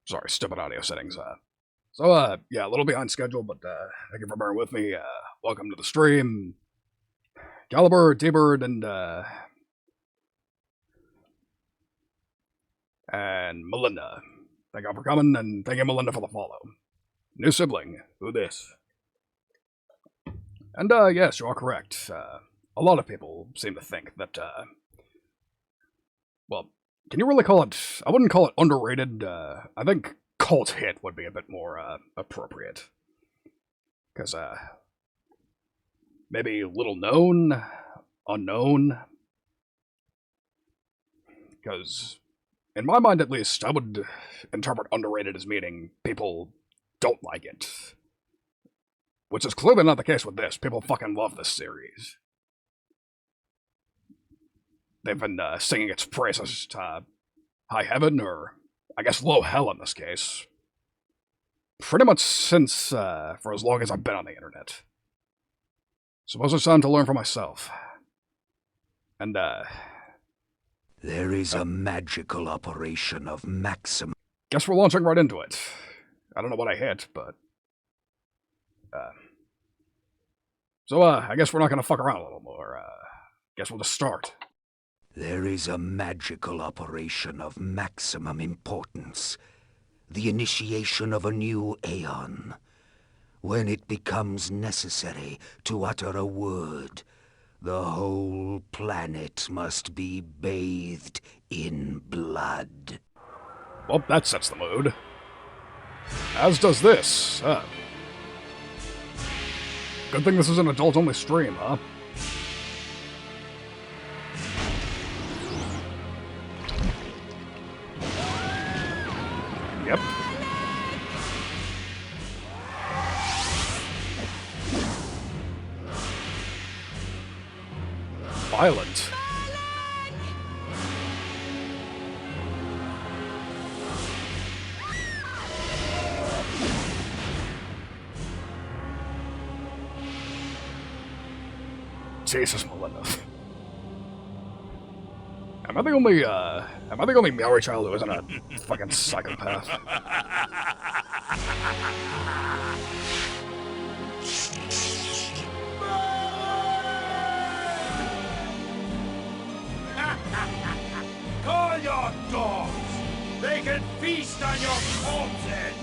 Sorry, stupid audio settings. Yeah, a little behind schedule, but thank you for bearing with me. Welcome to the stream. Caliber, T-Bird, and Melinda. Thank you for coming, and thank you, Melinda, for the follow. New sibling, who this? And, yes, you are correct. A lot of people seem to think that, well, can you really call it, I wouldn't call it underrated, I think cult hit would be a bit more, appropriate. Because, maybe little known, unknown. Because, in my mind at least, I would interpret underrated as meaning people don't like it. Which is clearly not the case with this. People fucking love this series. They've been singing its praises to high heaven, or I guess low hell in this case. Pretty much since, for as long as I've been on the internet. Suppose it's time to learn for myself. And, There is a magical operation of maximum. Guess we're launching right into it. I don't know what I hit, but... I guess we're not gonna fuck around a little more. Guess we'll just start. There is a magical operation of maximum importance. The initiation of a new aeon. When it becomes necessary to utter a word, the whole planet must be bathed in blood. Well, that sets the mood. As does this. Good thing this is an adult-only stream, huh? Yep. Violent. Jesus, Melinda. Am I the only Maori child who isn't a fucking psychopath? Call your dogs! They can feast on your corpses!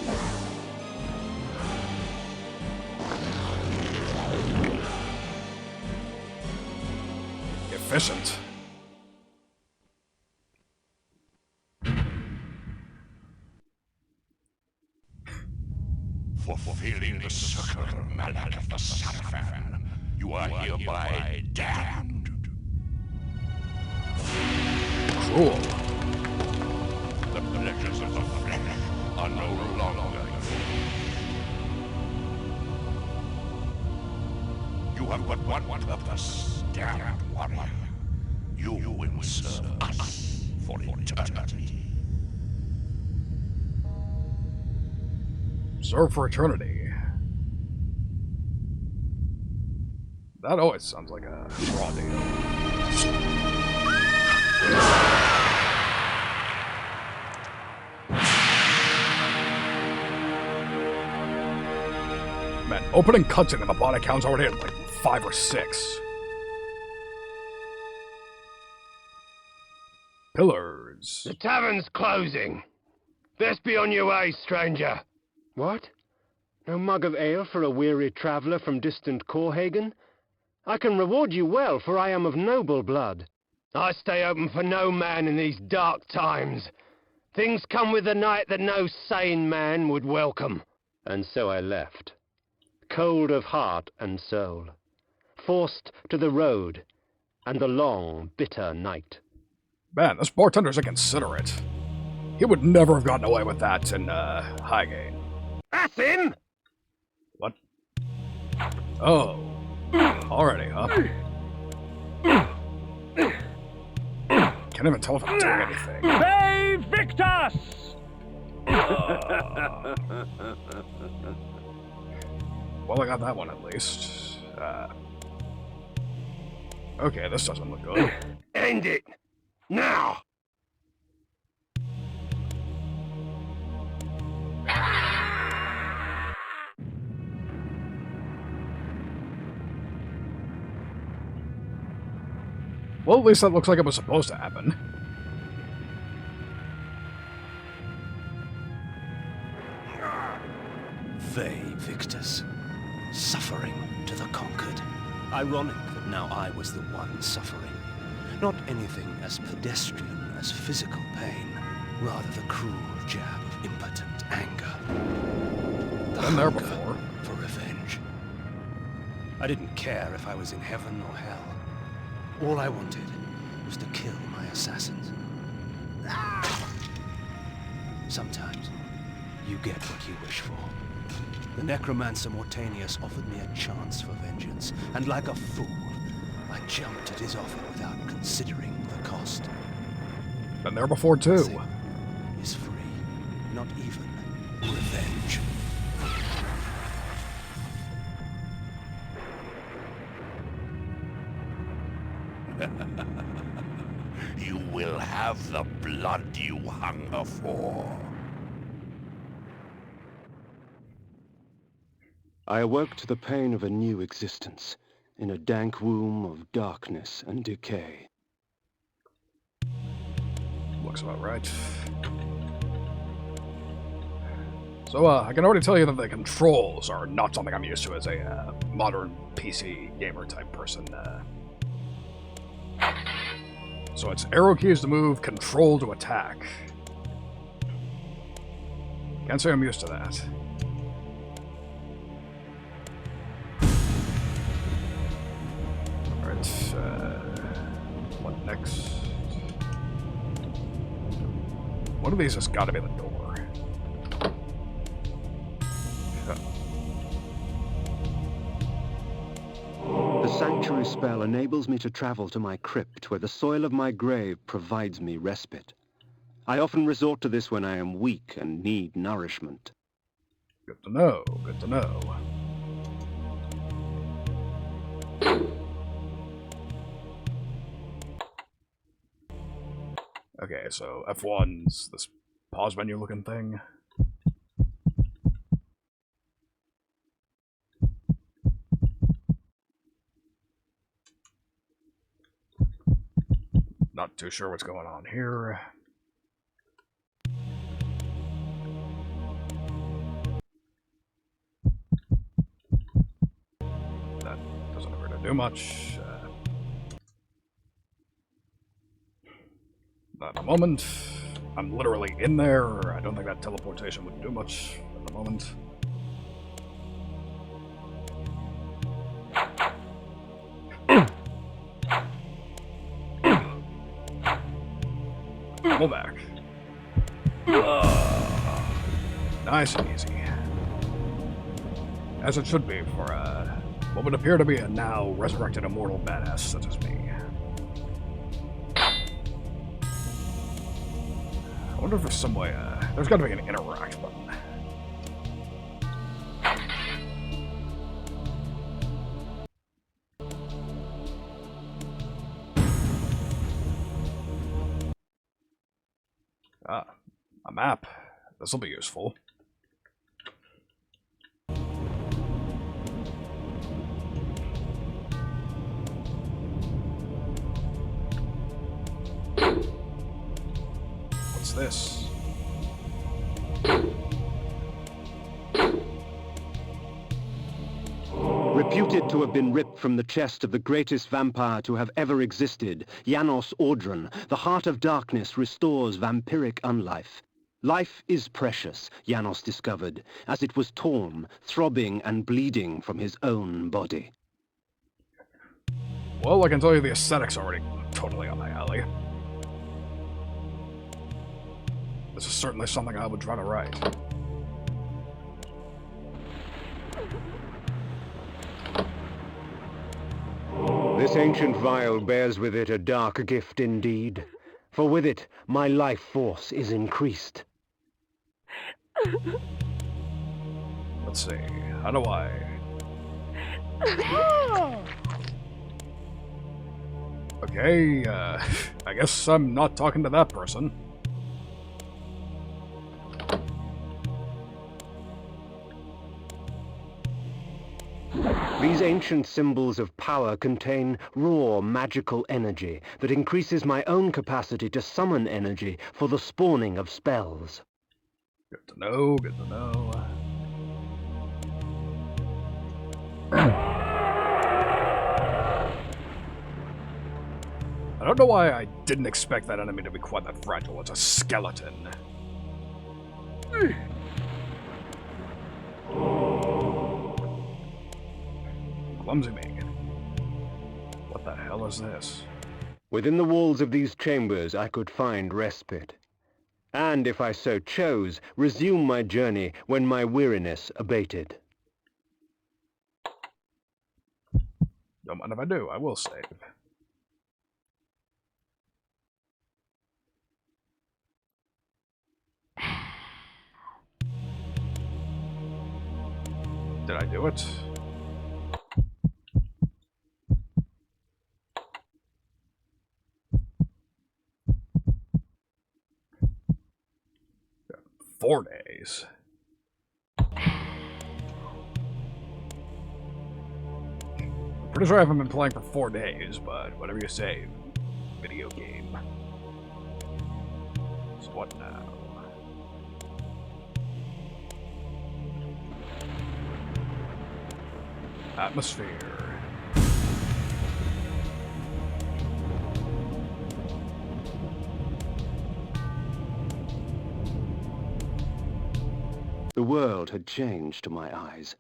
Efficient. For fulfilling the circular mallet of the Satafan, you are hereby damned. Cruel. The pleasures of the flesh are no longer yours. You have but one purpose, damned warrior. You will serve us for eternity. Serve for eternity. That always sounds like a raw deal. Man, opening cutscene in the bot account's already at like 5 or 6. Pillars. The tavern's closing. This be on your way, stranger. What? No mug of ale for a weary traveller from distant Korhagen? I can reward you well, for I am of noble blood. I stay open for no man in these dark times. Things come with the night that no sane man would welcome. And so I left, cold of heart and soul, forced to the road and the long, bitter night. Man, this bartender's inconsiderate. He would never have gotten away with that in, Highgaine. That's him! What? Oh. Already, huh? Can't even tell if I'm doing anything. They Victus! Well, I got that one at least. Okay, this doesn't look good. End it! Now! Well, at least that looks like it was supposed to happen. Vae Victus, suffering to the conquered. Ironic that now I was the one suffering. Not anything as pedestrian as physical pain, rather the cruel jab of impotent anger. The Been there hunger before. for revenge. I didn't care if I was in heaven or hell. All I wanted was to kill my assassins. Sometimes, you get what you wish for. The necromancer Mortanius offered me a chance for vengeance, and like a fool, I jumped at his offer without considering the cost. Been there before, too. Nothing is free, not even revenge. You will have the blood you hunger for. I awoke to the pain of a new existence, in a dank womb of darkness and decay. Looks about right. So, I can already tell you that the controls are not something I'm used to as a modern PC gamer type person. So it's arrow keys to move, control to attack. Can't say I'm used to that. Alright, what next? One of these has got to be the door. The sanctuary spell enables me to travel to my crypt, where the soil of my grave provides me respite. I often resort to this when I am weak and need nourishment. Good to know, good to know. Okay, so F1's this pause menu looking thing. Not too sure what's going on here. That doesn't appear to do much. Not at the moment. I'm literally in there. I don't think that teleportation would do much at the moment. Pull back. Nice and easy. As it should be for what would appear to be a now resurrected immortal badass such as me. I wonder if there's some way, there's gotta be an interact button. Ah, a map. This'll be useful. What's this? Reputed to have been ripped from the chest of the greatest vampire to have ever existed, Janos Audron, the Heart of Darkness restores vampiric unlife. Life is precious, Janos discovered, as it was torn, throbbing and bleeding from his own body. Well, I can tell you the aesthetics are already totally on my alley. This is certainly something I would try to write. This ancient vial bears with it a dark gift indeed, for with it my life force is increased. Let's see, how do I... Okay, I guess I'm not talking to that person. These ancient symbols of power contain raw magical energy that increases my own capacity to summon energy for the spawning of spells. Good to know, good to know. I don't know why I didn't expect that enemy to be quite that fragile. It's a skeleton. Clumsy me. What the hell is this? Within the walls of these chambers I could find respite. And if I so chose, resume my journey when my weariness abated. Don't mind if I do, I will save. Did I do it? Yeah, 4 days. Pretty sure I haven't been playing for 4 days, but whatever you say, video game. So what now? Atmosphere. The world had changed to my eyes.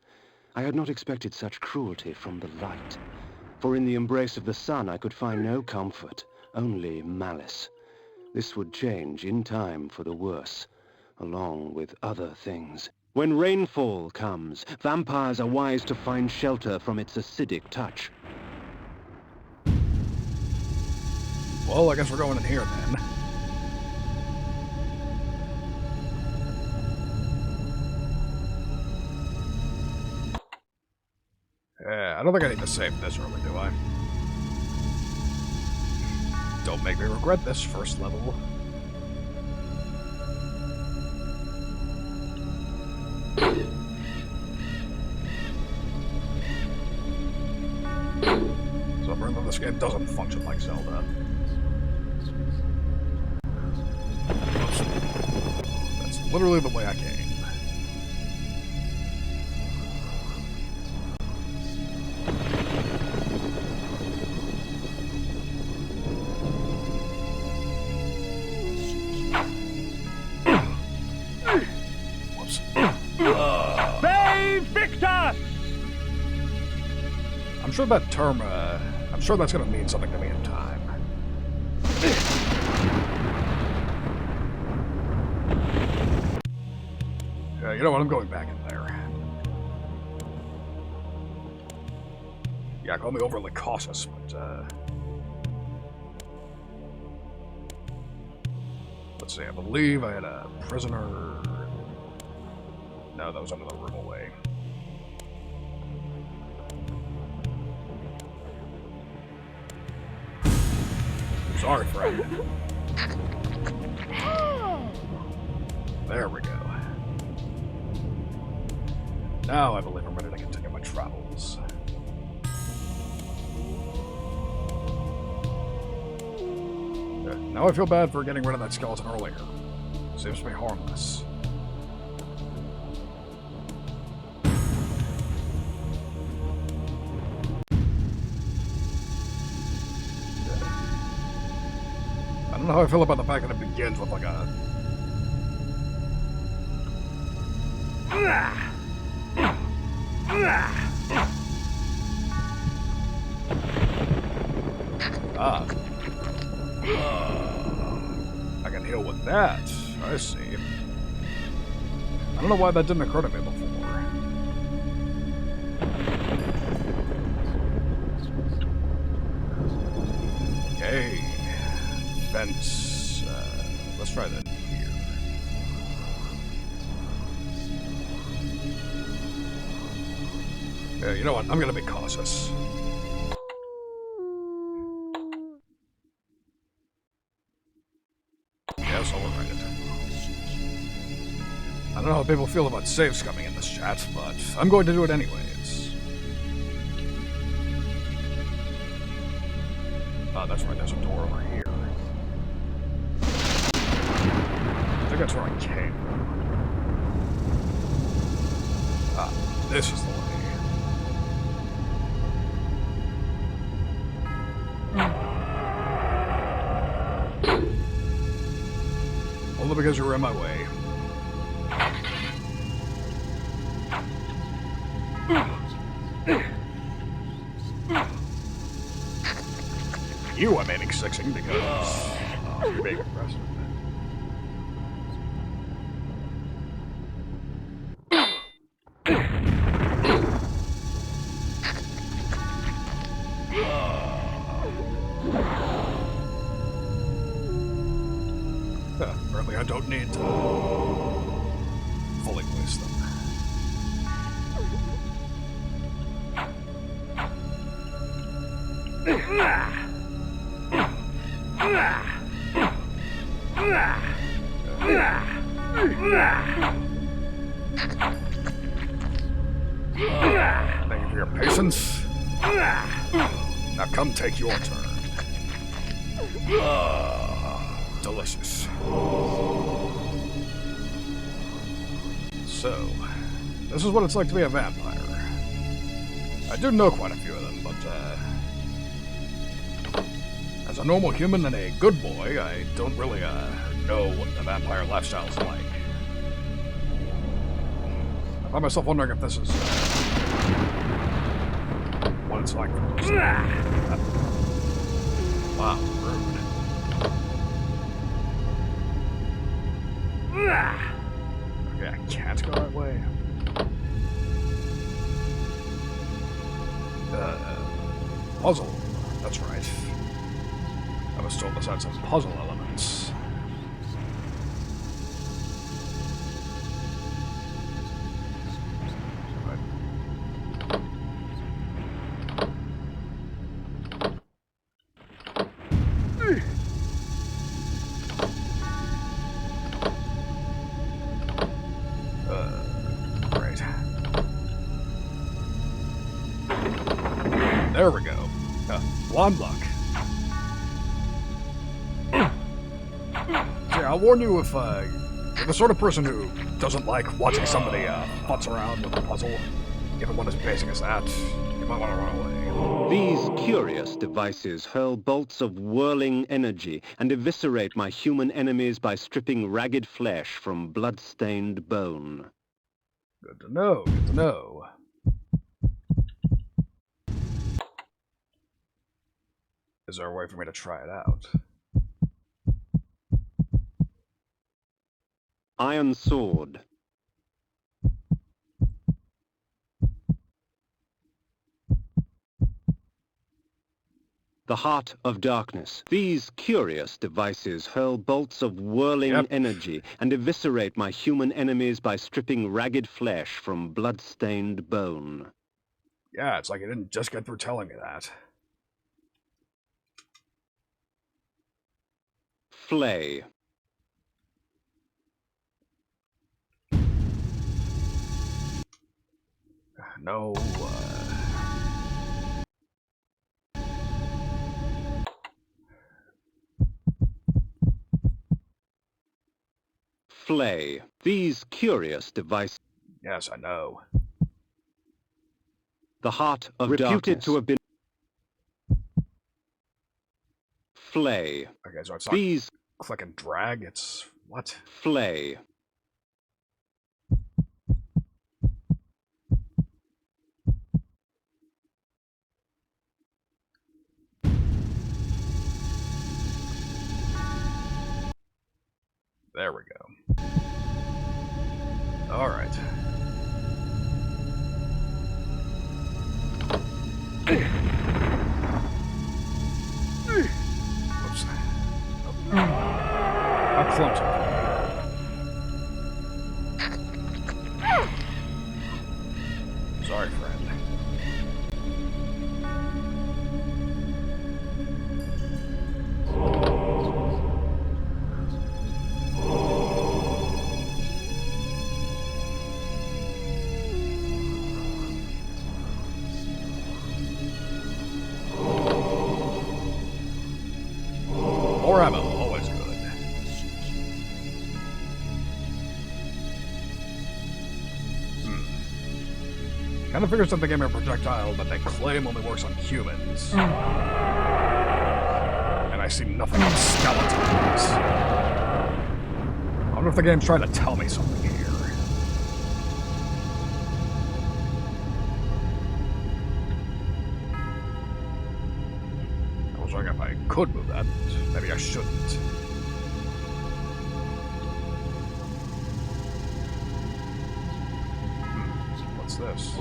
I had not expected such cruelty from the light. For in the embrace of the sun I could find no comfort, only malice. This would change in time for the worse, along with other things. When rainfall comes, vampires are wise to find shelter from its acidic touch. Well, I guess we're going in here then. I don't think I need to save this early, do I? Don't make me regret this first level. So apparently this game doesn't function like Zelda. Oops. That's literally the way I came. I'm sure that term, I'm sure that's gonna mean something to me in time. You know what, I'm going back in there. Yeah, call me overly cautious, but, let's see, I believe I had a prisoner... No, that was another room away. Sorry, friend. There we go. Now I believe I'm ready to continue my travels. Now I feel bad for getting rid of that skeleton earlier. Seems to be harmless. I don't know how I feel about the fact that it begins with like a... I can heal with that. I see. I don't know why that didn't occur to me before. Okay. Fence. Let's try that here. You know what? I'm gonna be cautious. Yes, I'll write it. I don't know how people feel about saves coming in this chat, but I'm going to do it anyways. That's right, there's a door over here. I think that's where I came from. Ah, this is the way. Only because you were in my way. You I'm aiming sixing because you're being aggressive. Apparently I don't need to fully place them. Thank you for your patience. Now come take your turn. Delicious. So, this is what it's like to be a vampire. I do know quite a few of them, but, as a normal human and a good boy, I don't really, know what the vampire lifestyle's like. I find myself wondering if this is, what it's like for those. Wow, rude. Okay, I can't go that way. Puzzle. That's right. I was told this had some puzzle elements. Great. There we go. Blonde luck. See, I'll warn you if you're the sort of person who doesn't like watching somebody futz around with a puzzle, even one as basic as that, you might want to run away. These curious devices hurl bolts of whirling energy and eviscerate my human enemies by stripping ragged flesh from blood-stained bone. Good to know, good to know. Is there a way for me to try it out? Iron sword. The heart of darkness. These curious devices hurl bolts of whirling energy and eviscerate my human enemies by stripping ragged flesh from blood-stained bone. Yeah, it's like you didn't just get through telling me that. Flay. No, Flay. These curious devices. Yes, I know. The heart of Reputed darkness. to have been... Flay. Okay, so it's not These... click and drag, it's... what? Flay. There we go. Alright. Whoops. Oh. How clumsy. Sorry, friend. More ammo, always good. Kind of figures that they gave me a projectile that they claim only works on humans. And I see nothing but skeletons. I wonder if the game's trying to tell me something here. I was wondering if I could move that. Maybe I shouldn't. What's this?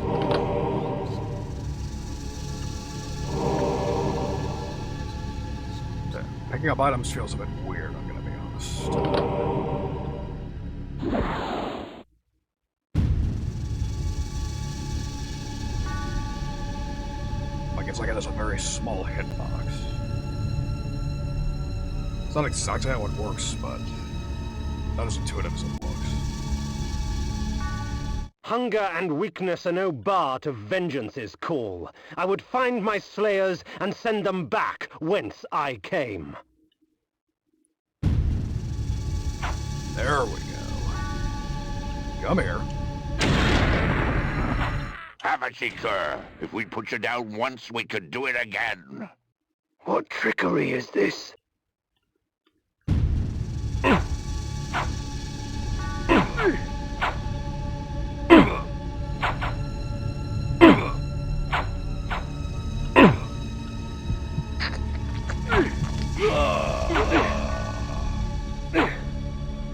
Picking up items feels a bit weird, I'm gonna be honest. I guess it has a very small hitbox. It's not exactly how it works, but not as intuitive as it looks. Hunger and weakness are no bar to vengeance's call. I would find my slayers and send them back whence I came. There we go. Come here. Have a seeker. If we put you down once, we could do it again. What trickery is this?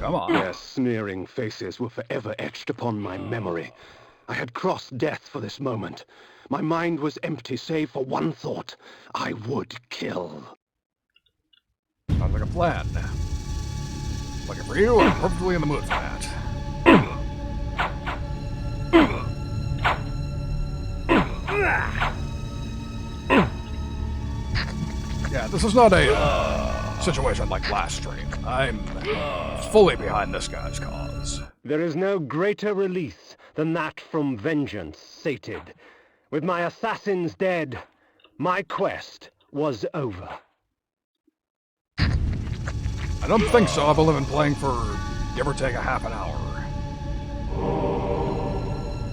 Come on. Their sneering faces were forever etched upon my memory. I had crossed death for this moment. My mind was empty save for one thought. I would kill. Sounds like a plan. Lucky for you, I'm perfectly in the mood for that. Yeah, this is not a situation like last stream. I'm fully behind this guy's cause. There is no greater release than that from vengeance sated. With my assassins dead, my quest was over. I don't think so. I've only been playing for give or take a half an hour.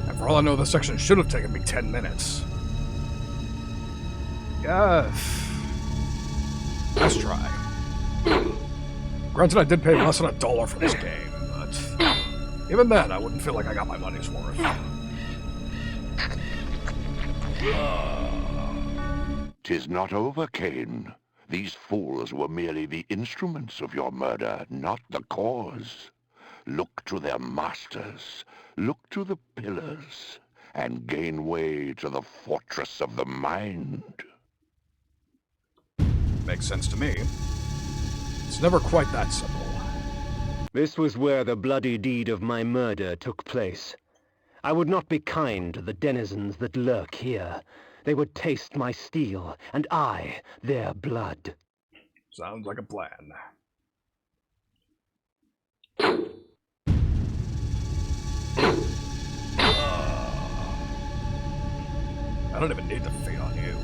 And for all I know, this section should have taken me 10 minutes. Yeah. Let's try. Granted, I did pay less than $1 for this game, but even then, I wouldn't feel like I got my money's worth. 'Tis not over, Kain. These fools were merely the instruments of your murder, not the cause. Look to their masters, look to the pillars, and gain way to the fortress of the mind. Makes sense to me. It's never quite that simple. This was where the bloody deed of my murder took place. I would not be kind to the denizens that lurk here. They would taste my steel, and I their blood. Sounds like a plan. I don't even need to feed on you.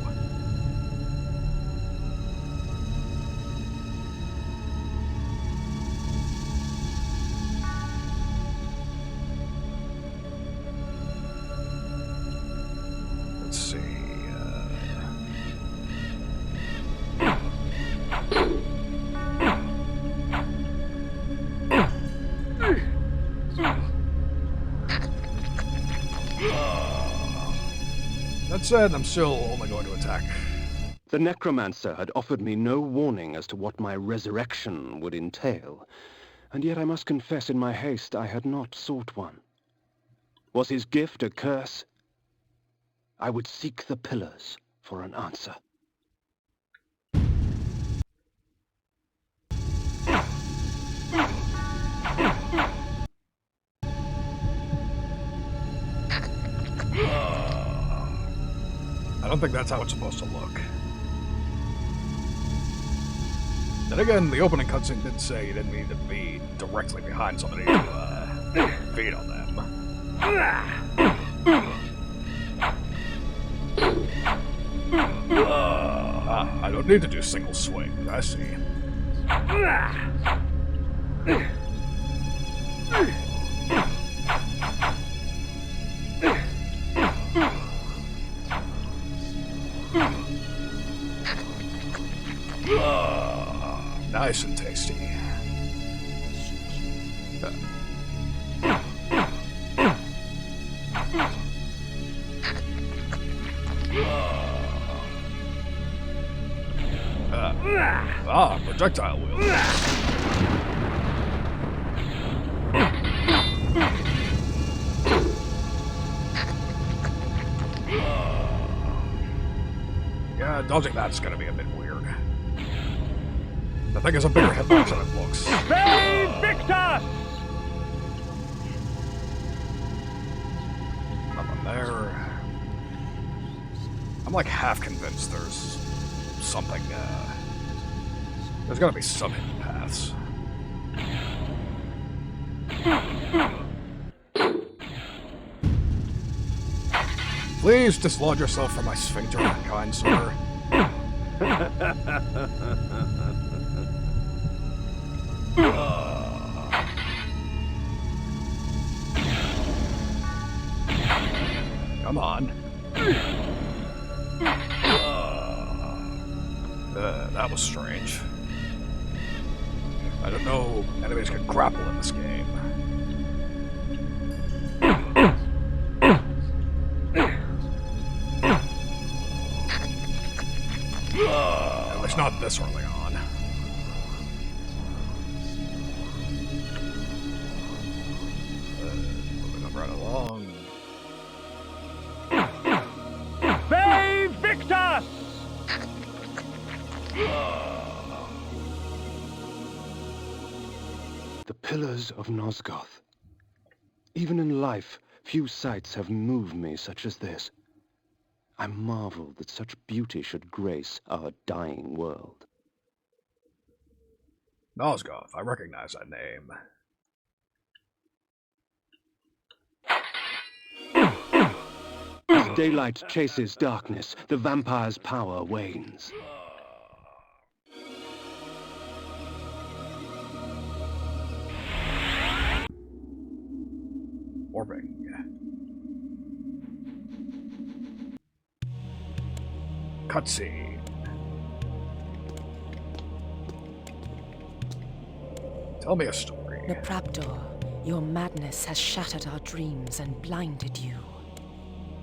Let's see. That said, I'm still only going to attack. The necromancer had offered me no warning as to what my resurrection would entail, and yet I must confess in my haste I had not sought one. Was his gift a curse? I would seek the pillars for an answer. I don't think that's how it's supposed to look. Then again, the opening cutscene did say you didn't need to be directly behind somebody to feed on them. I don't need to do single swings, I see. Nice and tasty. Projectile wheel. Yeah, dodging that's gonna be a bit weird. The thing is a bigger hitbox than it looks. Victus! Nothing there. I'm like half convinced there's something, there's gotta be some hidden paths. Please dislodge yourself from my sphincter, kind sir. Come on. That was strange. I don't know enemies can grapple in this game. At least not this early on. Moving up right along. Victus! The Pillars of Nosgoth. Even in life, few sights have moved me such as this. I marvel that such beauty should grace our dying world. Nosgoth, I recognize that name. As daylight chases darkness, the vampire's power wanes. Orbing. Cutscene. Tell me a story. Napraptor, your madness has shattered our dreams and blinded you.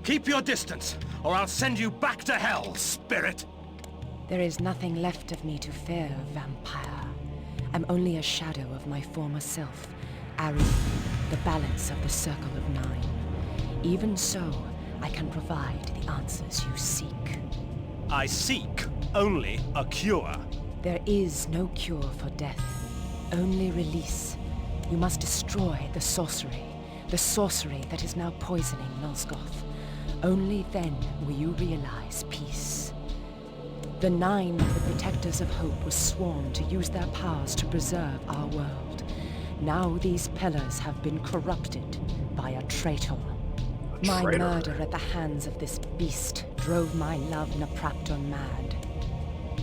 Keep your distance, or I'll send you back to hell, spirit! There is nothing left of me to fear, vampire. I'm only a shadow of my former self, Ari, the balance of the Circle of Nine. Even so, I can provide the answers you seek. I seek only a cure. There is no cure for death, only release. You must destroy the sorcery that is now poisoning Nosgoth. Only then will you realize peace. The Nine, the Protectors of Hope, were sworn to use their powers to preserve our world. Now these pillars have been corrupted by a traitor. My murder at the hands of this beast drove my love Napraptor mad.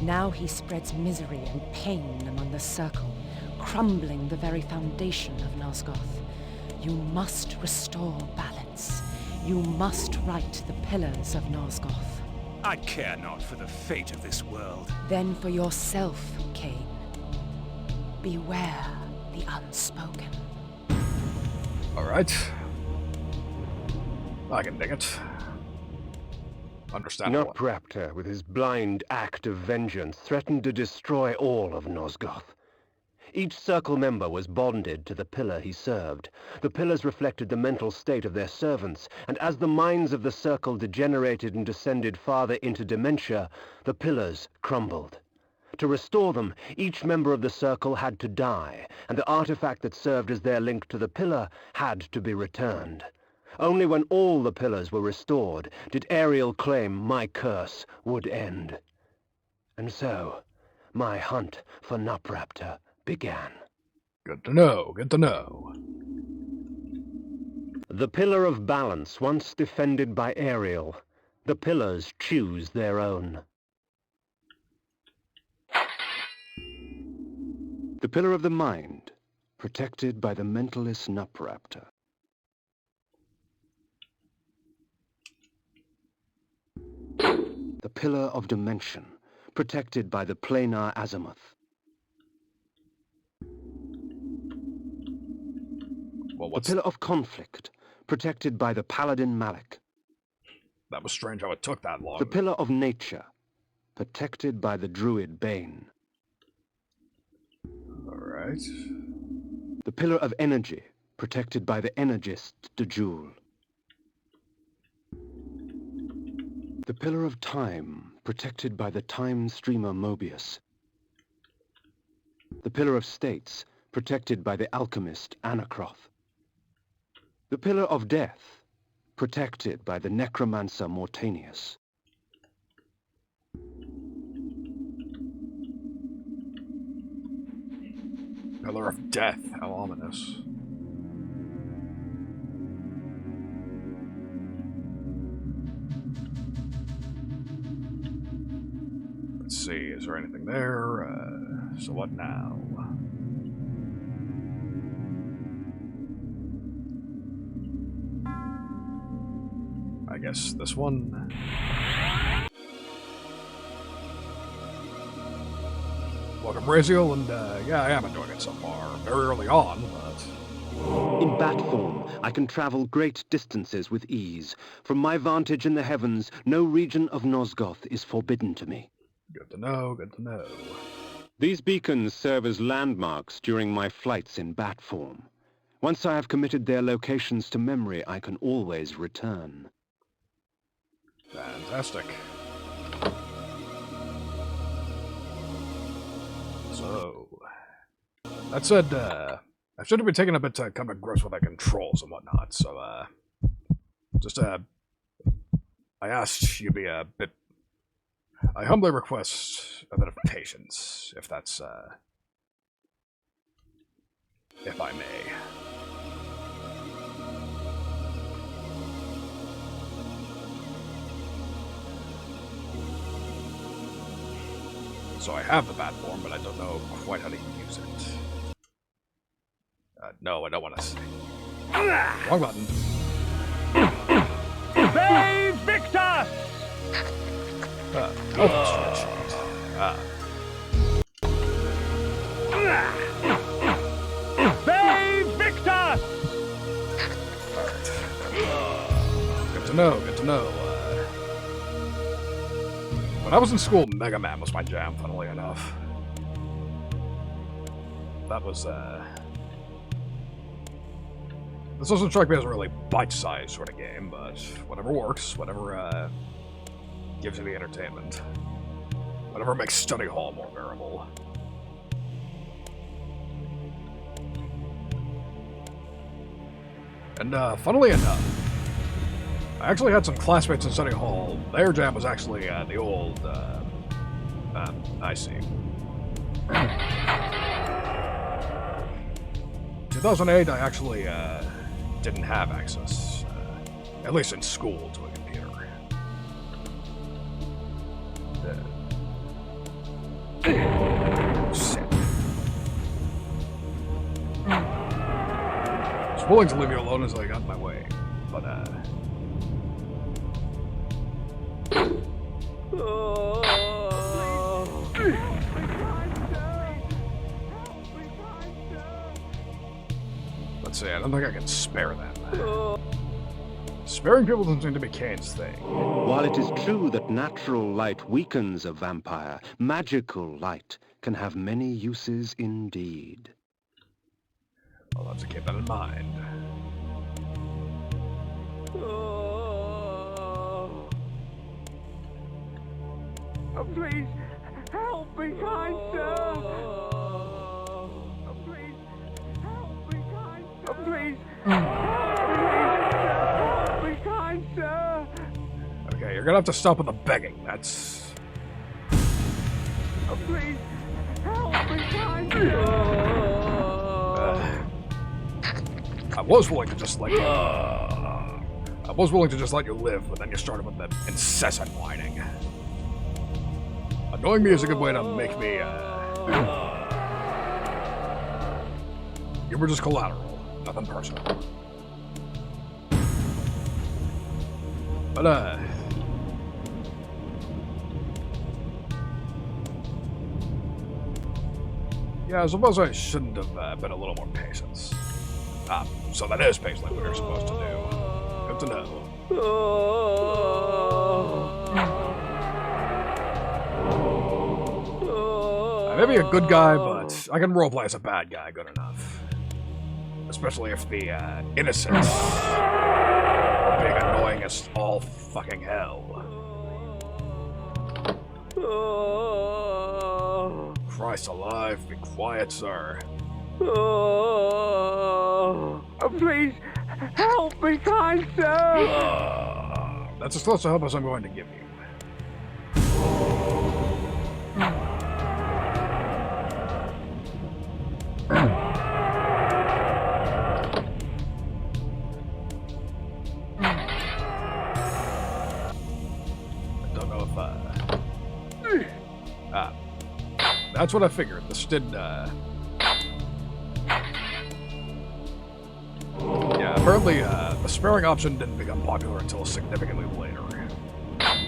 Now he spreads misery and pain among the Circle, crumbling the very foundation of Nosgoth. You must restore balance. You must right the pillars of Nosgoth. I care not for the fate of this world. Then for yourself, Kain. Beware the unspoken. Alright. I can dig it. Understandable. Napraptor, with his blind act of vengeance, threatened to destroy all of Nosgoth. Each Circle member was bonded to the pillar he served. The pillars reflected the mental state of their servants, and as the minds of the Circle degenerated and descended farther into dementia, the pillars crumbled. To restore them, each member of the Circle had to die, and the artifact that served as their link to the pillar had to be returned. Only when all the pillars were restored did Ariel claim my curse would end. And so, my hunt for Napraptor began. Good to know, good to know. The Pillar of Balance, once defended by Ariel, the pillars choose their own. The pillar of the mind, protected by the mentalist Nupraptor. The pillar of dimension, protected by the planar azimuth. Well, The pillar of conflict, protected by the paladin Malik. That was strange how it took that long. The pillar of nature, protected by the druid Bane. Alright. The pillar of energy, protected by the energist Dejul. The pillar of time, protected by the time streamer Mobius. The pillar of states, protected by the alchemist Anacroth. The pillar of death, protected by the necromancer Mortanius. Pillar of death, how ominous. Let's see, is there anything there? So what now? I guess this one. Welcome, Raziel, and yeah, I am enjoying it so far. Very early on, but... In bat form, I can travel great distances with ease. From my vantage in the heavens, no region of Nosgoth is forbidden to me. Good to know, good to know. These beacons serve as landmarks during my flights in bat form. Once I have committed their locations to memory, I can always return. Fantastic. So, that said, I should have been taking a bit to come to grips with the controls and whatnot, so, just, I asked you to be a bit... I humbly request a bit of patience, if that's, if I may. So I have the bat form, but I don't know quite how to use it. No, I don't want to say. Wrong button. Save Victus! Save Victus! Good to know, good to know. When I was in school, Mega Man was my jam, funnily enough. That was, this doesn't strike me as a really bite-sized sort of game, but whatever works, whatever, gives you the entertainment. Whatever makes study hall more bearable. And, funnily enough, I actually had some classmates in study hall. Their jam was actually, the old, I see. 2008, I actually, didn't have access, at least in school, to a computer. Sick. I was willing to leave you alone until I got in my way, but, let's see, I don't think I can spare them. Sparing people doesn't seem to be Kain's thing. While it is true that natural light weakens a vampire, magical light can have many uses indeed. I'll have to keep that in mind. Oh, please, help me, kind sir! Oh, please, help me, kind sir! Oh, please, help me, kind sir! Okay, you're gonna have to stop with the begging. That's... Oh, please, help me, kind sir! I was willing to just let you... I was willing to just let you live, but then you started with the incessant whining. Annoying me is a good way to make me, You were just collateral. Nothing personal. But, yeah, I suppose I shouldn't have been a little more patient. Ah, so that is basically what you're supposed to do. Good to know. I may be a good guy, but I can roleplay as a bad guy good enough. Especially if the innocents are being annoying as all fucking hell. Christ alive, be quiet, sir. Please, help me, kind sir! That's as close to help as I'm going to give you. I don't know if, that's what I figured. This did, yeah, apparently, the sparing option didn't become popular until significantly later.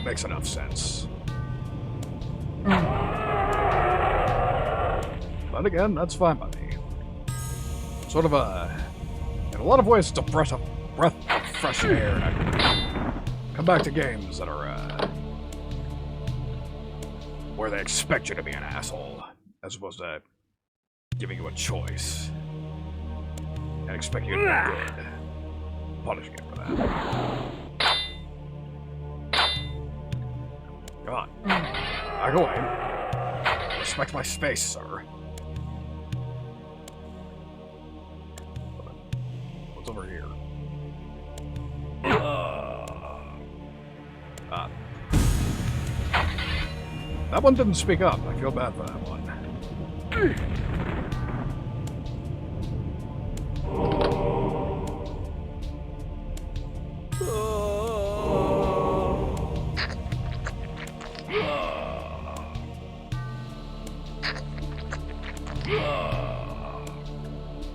Makes enough sense. But again, that's fine by me. Sort of in a lot of ways, it's a breath of fresh air, and I can come back to games that are, where they expect you to be an asshole, as opposed to giving you a choice and expect you to be good, punishing you for that. Come on, back away. Respect my space, sir. What's over here? That one didn't speak up. I feel bad for that one.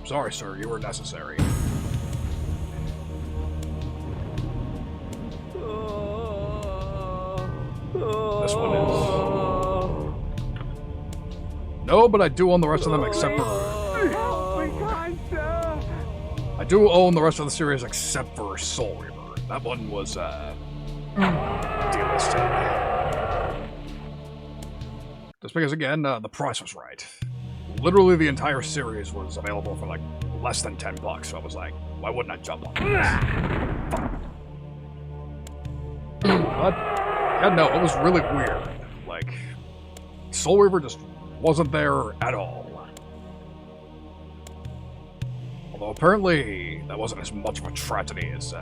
Sorry, sir. You were necessary. This one is... No, but I do own the rest of them except for... Help me, kind sir! I do own the rest of the series except for Soul Reaver. That one was, delisted. Just because, again, the price was right. Literally the entire series was available for, like, less than $10, so I was like, why wouldn't I jump on this? But, yeah, no, it was really weird. Like, Soul Reaver just wasn't there at all. Although apparently that wasn't as much of a tragedy as,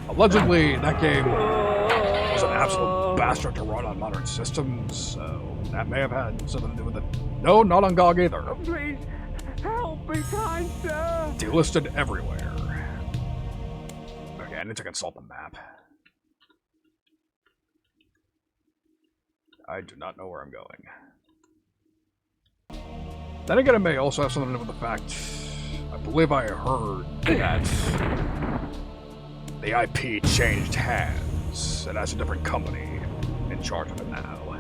allegedly that game was an absolute bastard to run on modern systems, so that may have had something to do with it. No, not on GOG either. Please, help me, kind sir! Delisted everywhere. Okay, I need to consult the map. I do not know where I'm going. Then again, it may also have something to do with the fact, I believe I heard that the IP changed hands, and has a different company in charge of it now.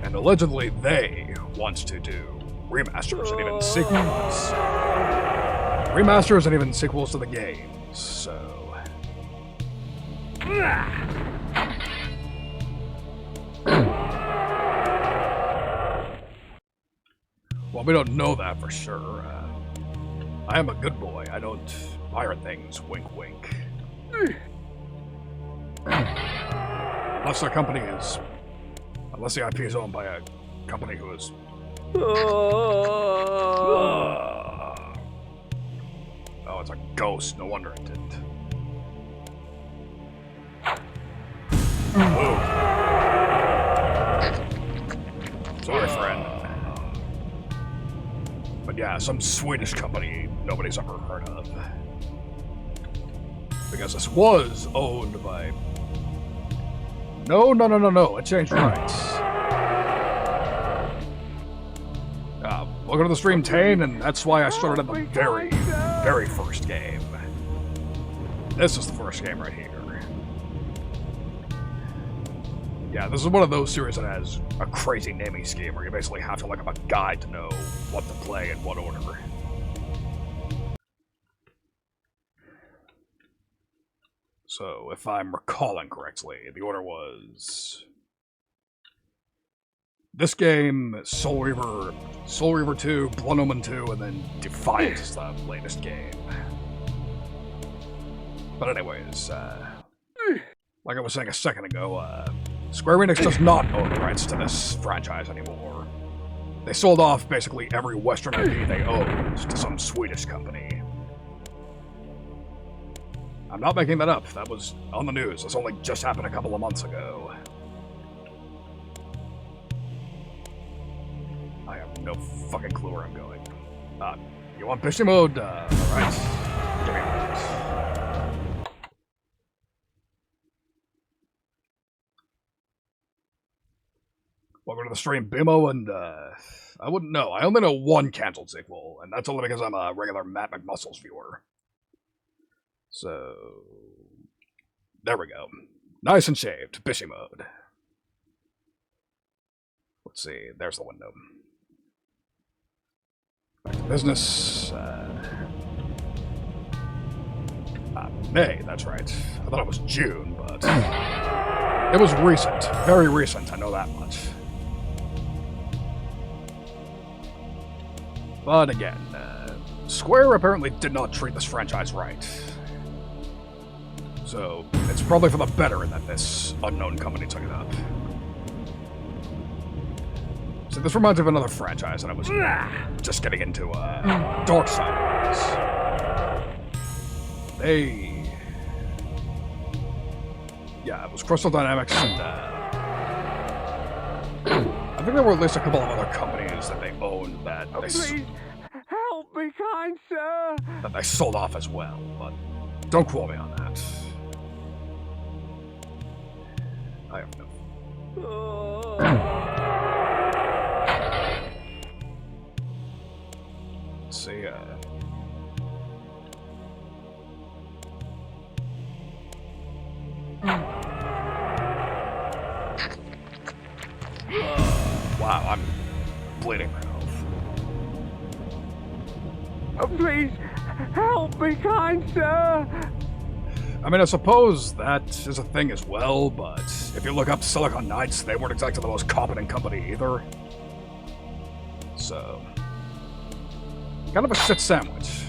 And allegedly they want to do remasters and even sequels. Remasters and even sequels to the games, so... Well, we don't know that for sure. I am a good boy. I don't pirate things, wink wink. Unless the company is... Unless the IP is owned by a company who is... Oh, it's a ghost. No wonder it didn't. Ooh. Sorry, friend. But yeah, some Swedish company nobody's ever heard of. Because this was owned by No. It changed rights. Welcome to the stream, Tane, and that's why I started at the very first game. This is the first game right here. Yeah, this is one of those series that has a crazy naming scheme where you basically have to look up a guide to know what to play in what order. So, if I'm recalling correctly, the order was this game, Soul Reaver 2, Blood Omen 2, and then Defiant is the latest game. But anyways, like I was saying a second ago, Square Enix does not own the rights to this franchise anymore. They sold off basically every Western IP they owned to some Swedish company. I'm not making that up. That was on the news. This only just happened a couple of months ago. I have no fucking clue where I'm going. You want fishing mode? Alright. Give me a minute. Welcome to the stream, Bimo, and I wouldn't know. I only know one cancelled sequel, and that's only because I'm a regular Matt McMuscles viewer. So, there we go. Nice and shaved, fishy mode. Let's see, there's the window. Back to business. May, that's right. I thought it was June, but it was recent. Very recent, I know that much. But again, Square apparently did not treat this franchise right. So, it's probably for the better that this unknown company took it up. So this reminds me of another franchise that I was just getting into, Dark Side. Yeah, it was Crystal Dynamics, and I think there were at least a couple of other companies that they owned that Please, help me, kind sir! That they sold off as well, but don't quote me on that. I have no... Let's see, wow, I'm bleeding right off. Please, help me, kind sir! I mean, I suppose that is a thing as well, but if you look up Silicon Knights, they weren't exactly the most competent company either. So, kind of a shit sandwich.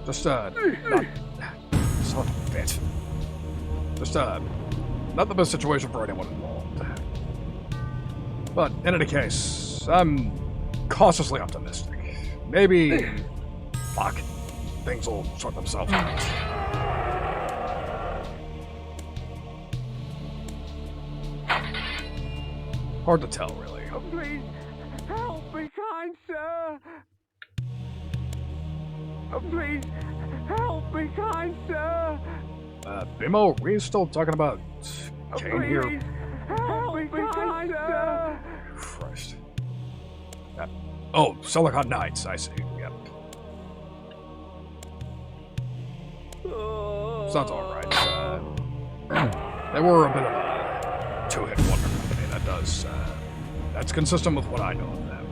Just, not... Son of a bitch. Just, not the best situation for anyone involved. But, in any case, I'm cautiously optimistic. Maybe... fuck. Things will sort themselves out. Hard to tell, really. Please, help me, kind sir! Please, help me, kind sir! Bimo, are we still talking about Kain here? Please, help me, kind sir! Christ. Oh, Silicon Knights, I see. Yep. Sounds alright. They were a bit of a two-hit wonder company. That does, that's consistent with what I know of them.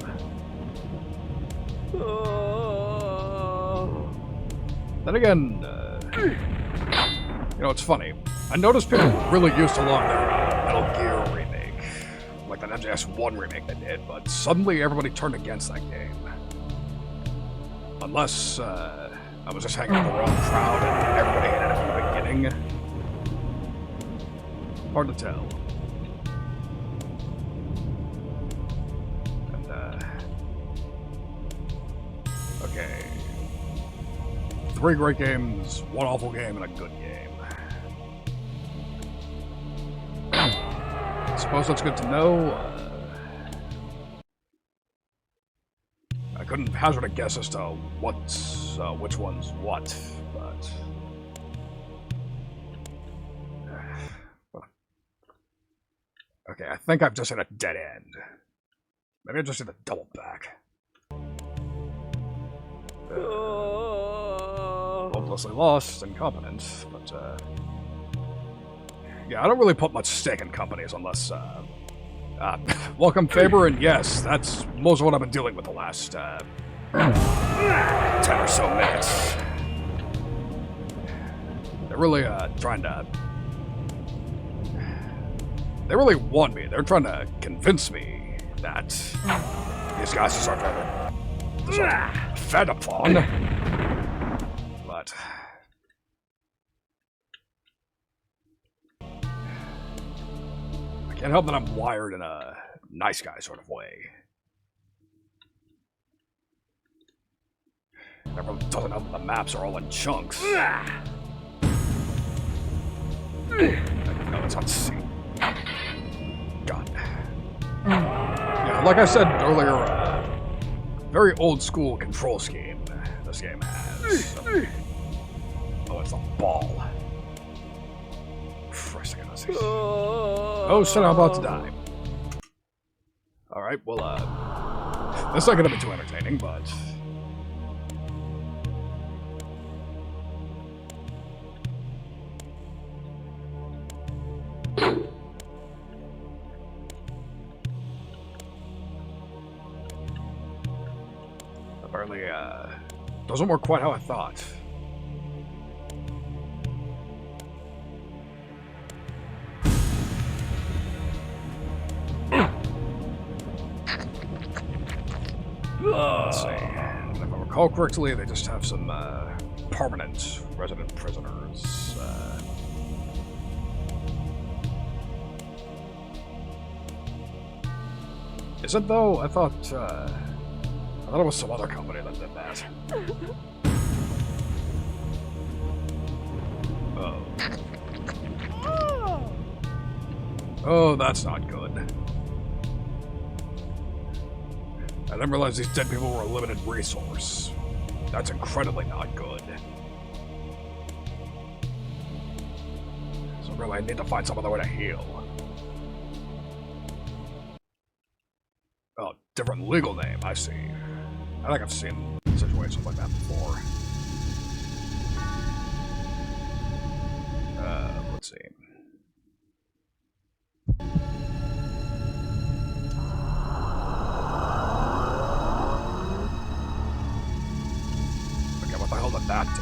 Then again, you know, it's funny. I noticed people really used to love their Metal Gear remake. Like that MGS1 remake they did, but suddenly everybody turned against that game. Unless, I was just hanging with the wrong crowd and everybody hated it from the beginning. Hard to tell. And, okay. 3 great games, 1 awful game, and a good game. I suppose that's good to know. I couldn't hazard a guess as to what's, which one's what, but... Okay, I think I've just hit a dead end. Maybe I just hit a double back. Hopelessly lost, incompetent, but, yeah, I don't really put much stake in companies unless, welcome Faber, and yes, that's most of what I've been dealing with the last, 10 or so minutes. They're really, trying to... They really want me. They're trying to convince me that these guys just aren't fed upon. But... I can't help that I'm wired in a nice guy sort of way. Everyone doesn't know that the maps are all in chunks. No, it's not C. God. Yeah, like I said earlier, very old school control scheme this game has. Oh, it's a ball. Christ, I gotta see. Oh shit, I'm about to die. Alright, well, that's not gonna be too entertaining, but... Apparently, doesn't work quite how I thought. Let's see. If I recall correctly, they just have some, permanent resident prisoners. Is it though? I thought it was some other company that did that. Oh. Oh, that's not good. I didn't realize these dead people were a limited resource. That's incredibly not good. So really, I need to find some other way to heal. Oh, different legal name, I see. I think I've seen situations like that before. Let's see. Okay, what the hell did that do?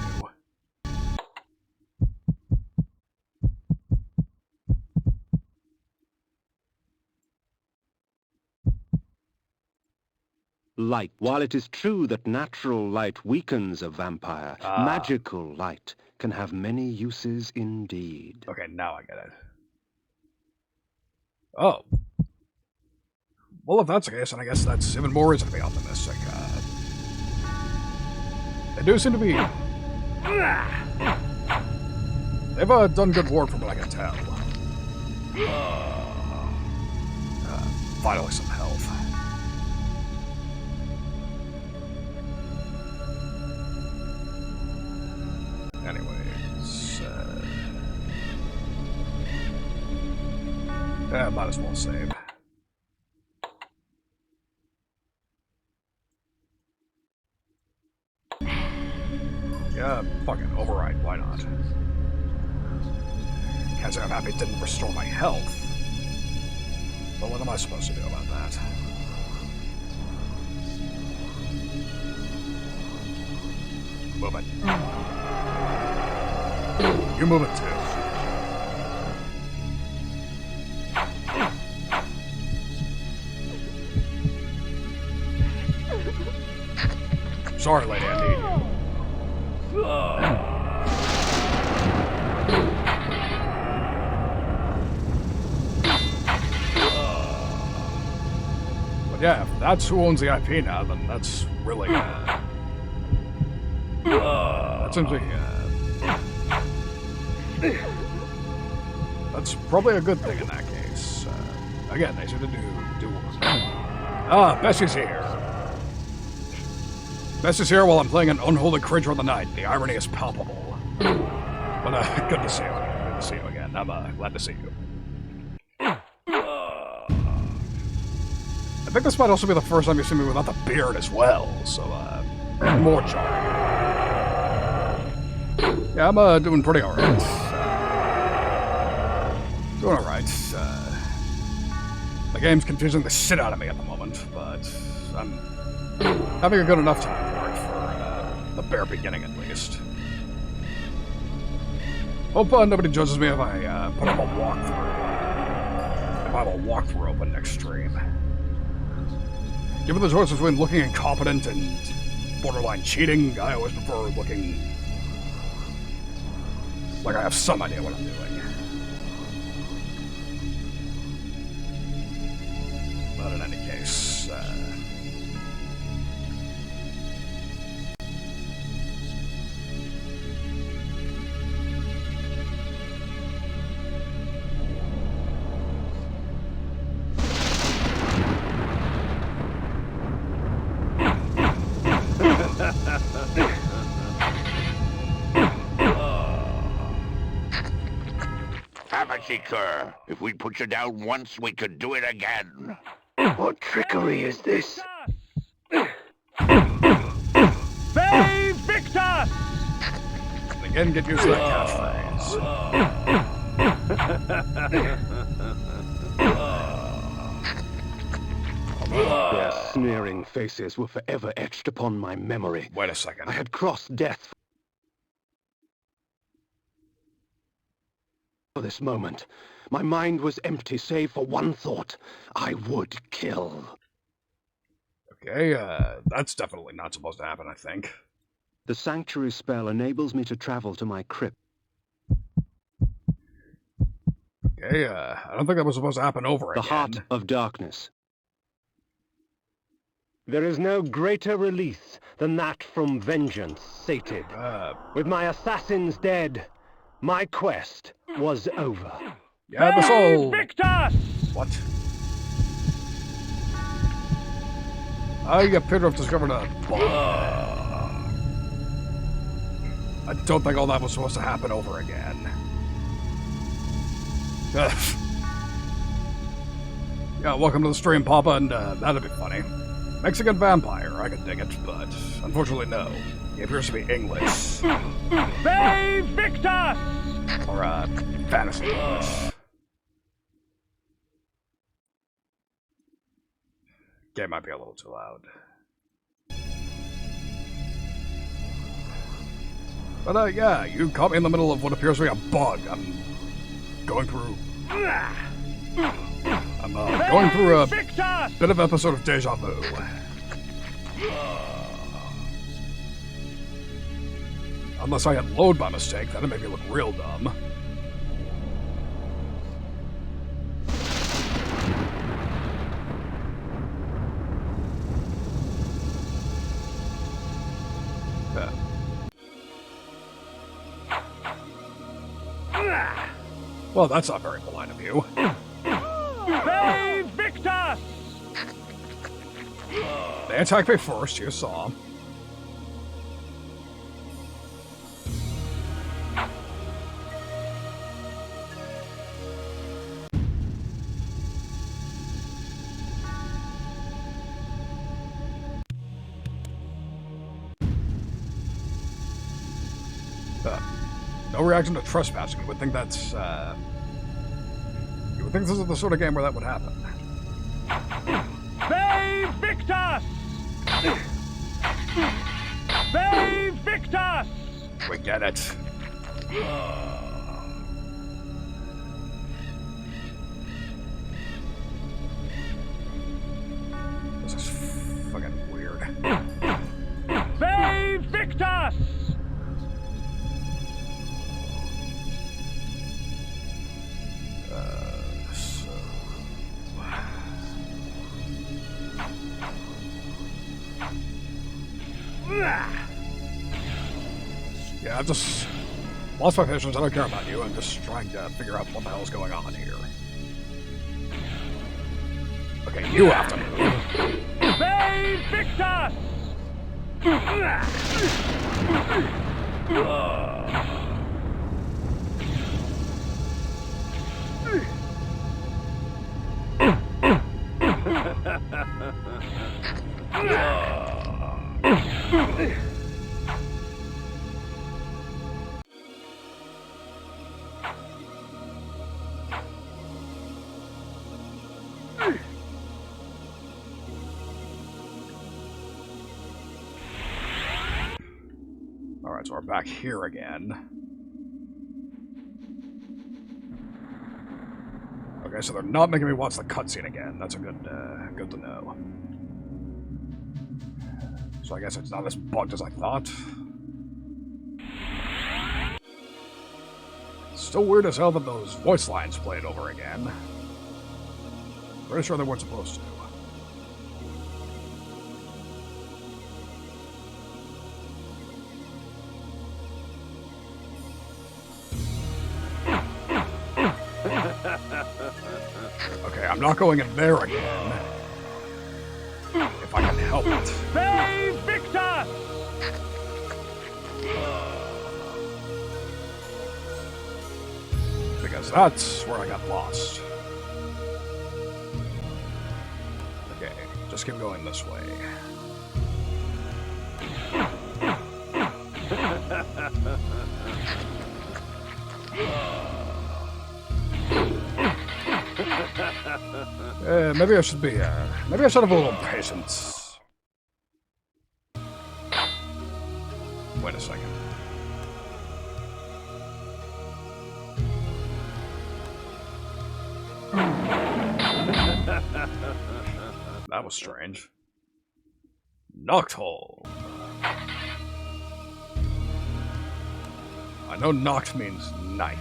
Light. While it is true that natural light weakens a vampire, magical light can have many uses indeed. Okay, now I get it. Oh. Well, if that's the case, then I guess that's even more reason to be optimistic. They do seem to be... They've done good work from what I can tell. Finally some health. Anyways, might as well save. Yeah, fucking override, why not? Can't say I'm happy it didn't restore my health. But what am I supposed to do about that? Move it. You move it too. Sorry, lady, I need you. But yeah, if that's who owns the IP now, then that's really, that seems like, that's probably a good thing in that case. Again, they should do work. Bessie's here. Bessie's here while I'm playing an unholy creature of the night. The irony is palpable. But, good to see you again. Good to see you again. I'm, glad to see you. think this might also be the first time you see me without the beard as well, so, more jarring. Yeah, I'm, doing pretty alright. Doing alright. The game's confusing the shit out of me at the moment, but I'm having a good enough time for it, for, the bare beginning at least. Hope nobody judges me if I put up a walkthrough. If I have a walkthrough open next stream. Given the choice between looking incompetent and borderline cheating, I always prefer looking like I have some idea what I'm doing. But in any case, Seeker. If we put you down once, we could do it again. What trickery is this? Save Victor! again, get used to that catchphrase. Their sneering faces were forever etched upon my memory. Wait a second. I had crossed death for this moment. My mind was empty save for one thought. I would kill. Okay, that's definitely not supposed to happen, I think. The sanctuary spell enables me to travel to my crypt. Okay, I don't think that was supposed to happen over The again. heart of darkness. There is no greater release than that from vengeance sated. With my assassins dead, my quest was over. Yeah, this whole... Victor! What? I appear to have discovered a bug. I don't think all that was supposed to happen over again. Ugh. Yeah, welcome to the stream, Papa, and that'd be funny. Mexican vampire, I could dig it, but unfortunately no. He appears to be English. Save Victor! Or, fantasy English. Game might be a little too loud. But, yeah, you caught me in the middle of what appears to be a bug. I'm going through a bit of episode of Deja Vu. Unless I hit load by mistake, that'd make me look real dumb. Well, that's not very polite of you. Save Victor! They attacked me first, you saw. No reaction to trespassing. You would think that's, you would think this is the sort of game where that would happen. Save Victor! Save Victor! We get it. This is fucking weird. Save Victor! Yeah, I've just lost my patience. I don't care about you. I'm just trying to figure out what the hell is going on here. Okay, you have to move. Save Victor! Alright, so we're back here again. Okay, so they're not making me watch the cutscene again. That's a good to know. So I guess it's not as bugged as I thought. Still weird as hell that those voice lines played over again. Pretty sure they weren't supposed to. Okay, I'm not going in there again. If I can help it. Save Victor! Because that's where I got lost. Okay, just keep going this way. Maybe I should be, maybe I should have a little patience. Wait a second. That was strange. Nocthole. I know Noct means night.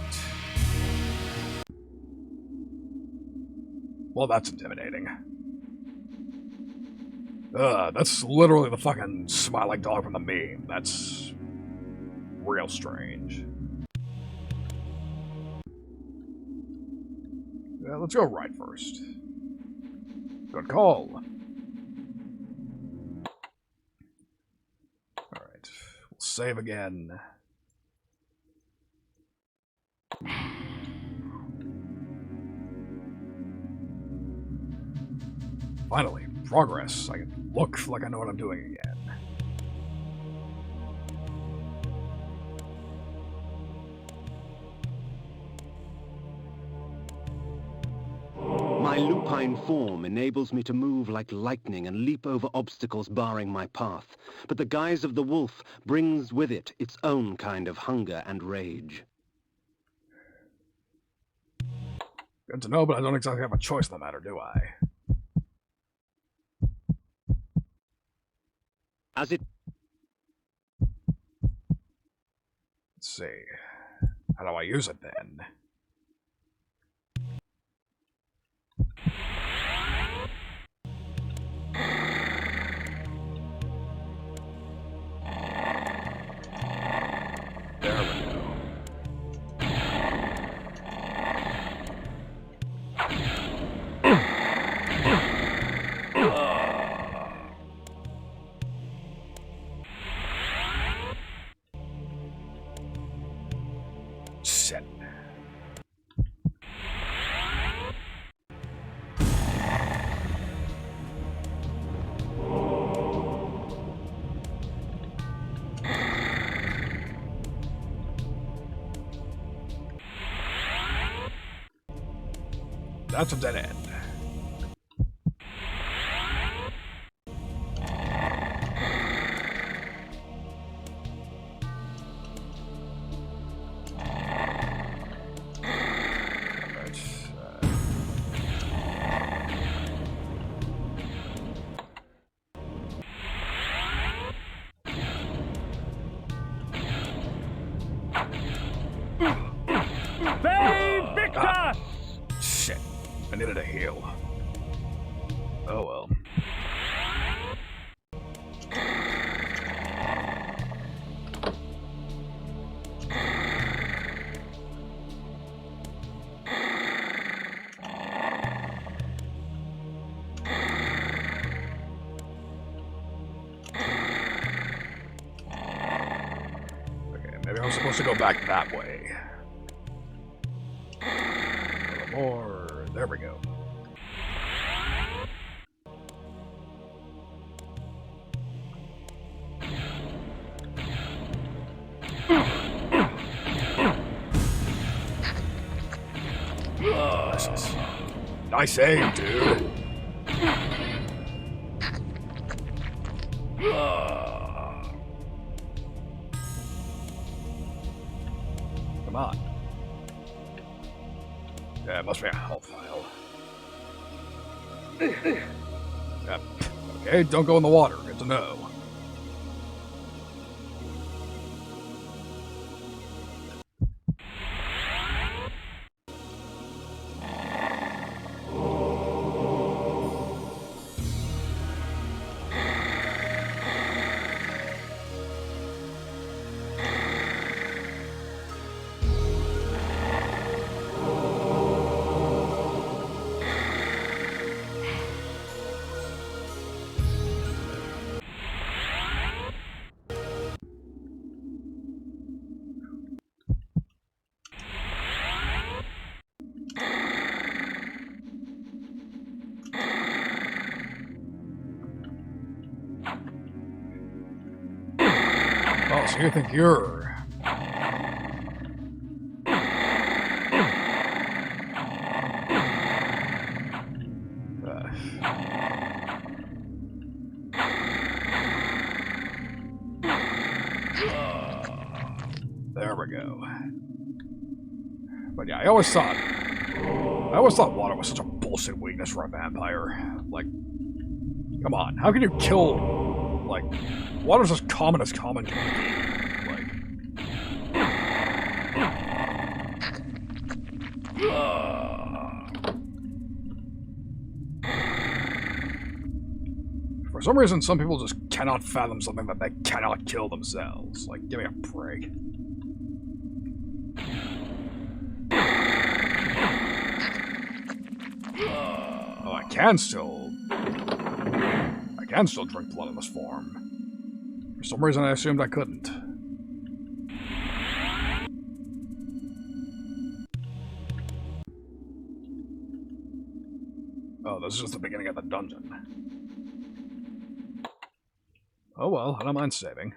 Well, that's intimidating. That's literally the fucking smiling dog from the meme. That's real strange. Yeah, let's go right first. Good call. Alright, we'll save again. Finally, progress. I can look like I know what I'm doing again. My lupine form enables me to move like lightning and leap over obstacles barring my path. But the guise of the wolf brings with it its own kind of hunger and rage. Good to know, but I don't exactly have a choice in the matter, do I? As it... Let's see. How do I use it then? There we go. Shit. That's a dead end. Save Victor! Shit. I needed a heal. Oh well. Okay, maybe I'm supposed to go back that way. A little more. There we go. Nice aim, dude. Come on. Yeah, it must be a health file. Yeah. Okay, don't go in the water. Good to know. Oh, so you think you're... There we go. But yeah, I always thought water was such a bullshit weakness for a vampire. Like, come on, how can you kill, like, water's as common can be. Like, for some reason, some people just cannot fathom something that they cannot kill themselves. Like, give me a break. Oh, I can still drink blood in this form. For some reason, I assumed I couldn't. Oh, this is just the beginning of the dungeon. Oh well, I don't mind saving.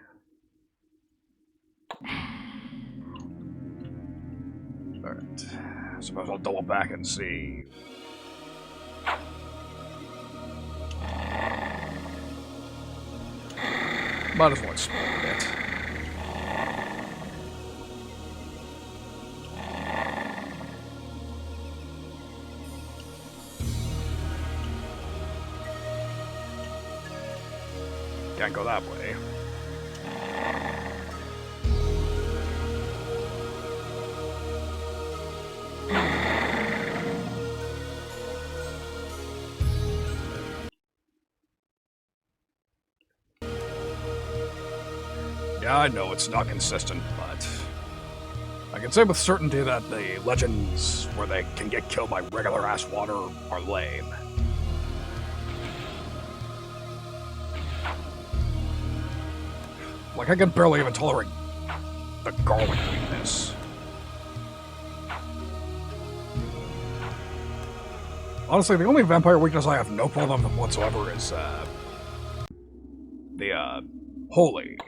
Alright. I suppose I'll double back and see. Might as well explore a bit. Can't go that way. Yeah, I know it's not consistent, but I can say with certainty that the legends where they can get killed by regular-ass water are lame. Like, I can barely even tolerate the garlic weakness. Honestly, the only vampire weakness I have no problem with whatsoever is, the holy.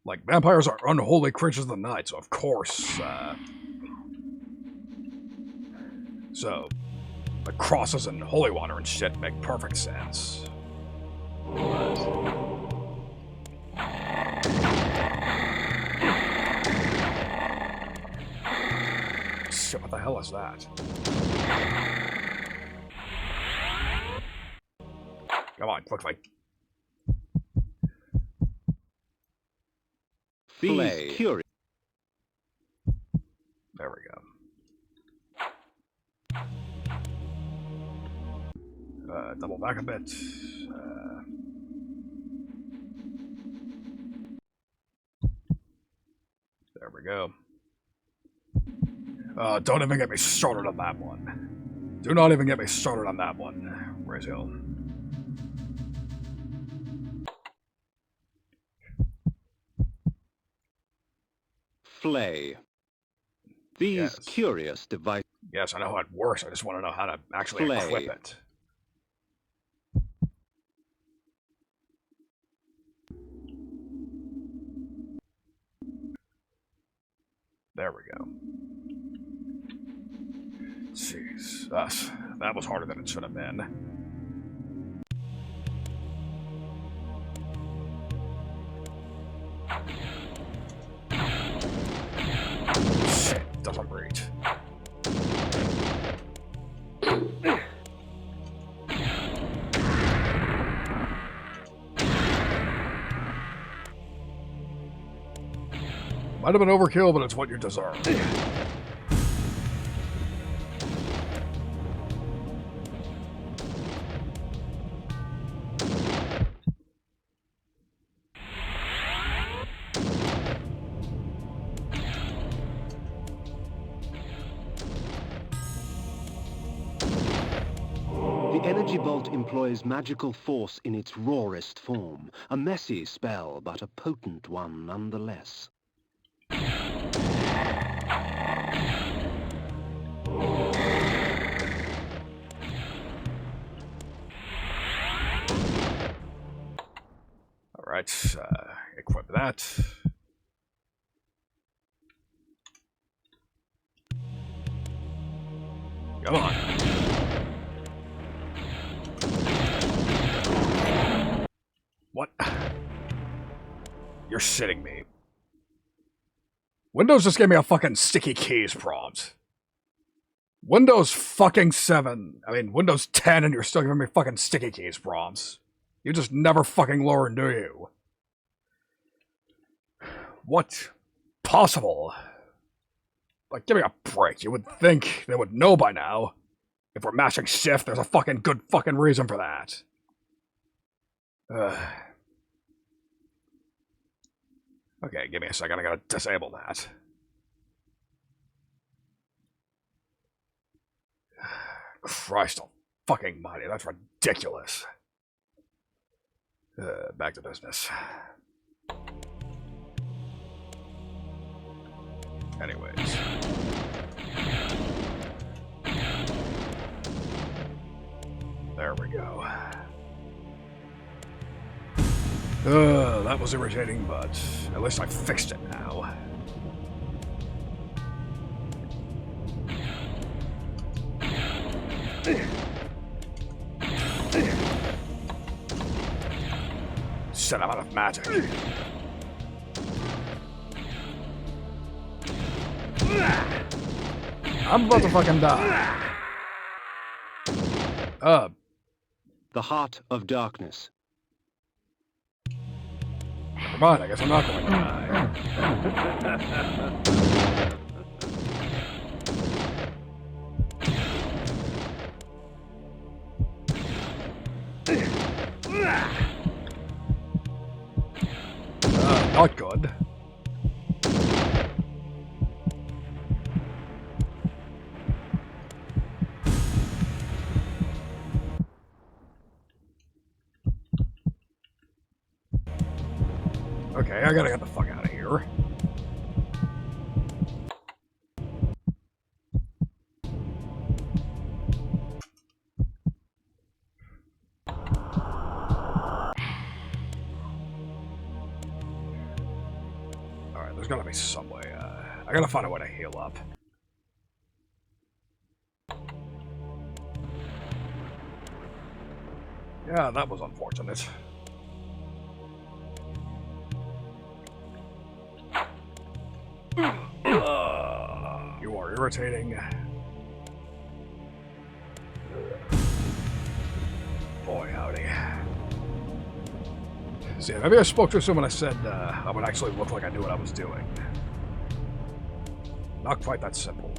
Like, vampires are unholy creatures of the night, so of course, so, the crosses and holy water and shit make perfect sense. Shit, what the hell is that? Come on, quick fight. These curious. There we go. Double back a bit. There we go. Don't even get me started on that one. Do not even get me started on that one. Where's Hill? Flay. These curious devices. Yes, I know how it works. I just want to know how to actually equip it. There we go. Jeez. that was harder than it should have been. Shit, doesn't reach. Might have been overkill, but it's what you deserve. The energy bolt employs magical force in its rawest form. A messy spell, but a potent one nonetheless. Alright, equip that. Come on. What? You're shitting me. Windows just gave me a fucking sticky keys prompt. Windows fucking 7. I mean, Windows 10 and you're still giving me fucking sticky keys prompts. You just never fucking learn, do you? What? Possible? Like, give me a break. You would think they would know by now. If we're mashing shift, there's a fucking good fucking reason for that. Okay, give me a second. I gotta disable that. Christ fucking mighty. That's ridiculous. Back to business. Anyways. There we go. That was irritating, but at least I fixed it now. Shit, I'm out of magic. I'm about to fucking die. The Heart of Darkness. Never mind, I guess I'm not going to die. Not good. Okay, I gotta get the fuck out of here. Alright, there's gotta be some way. I gotta find a way to heal up. Yeah, that was unfortunate. You are irritating. Boy, howdy. See, maybe I spoke too soon when I said I would actually look like I knew what I was doing. Not quite that simple.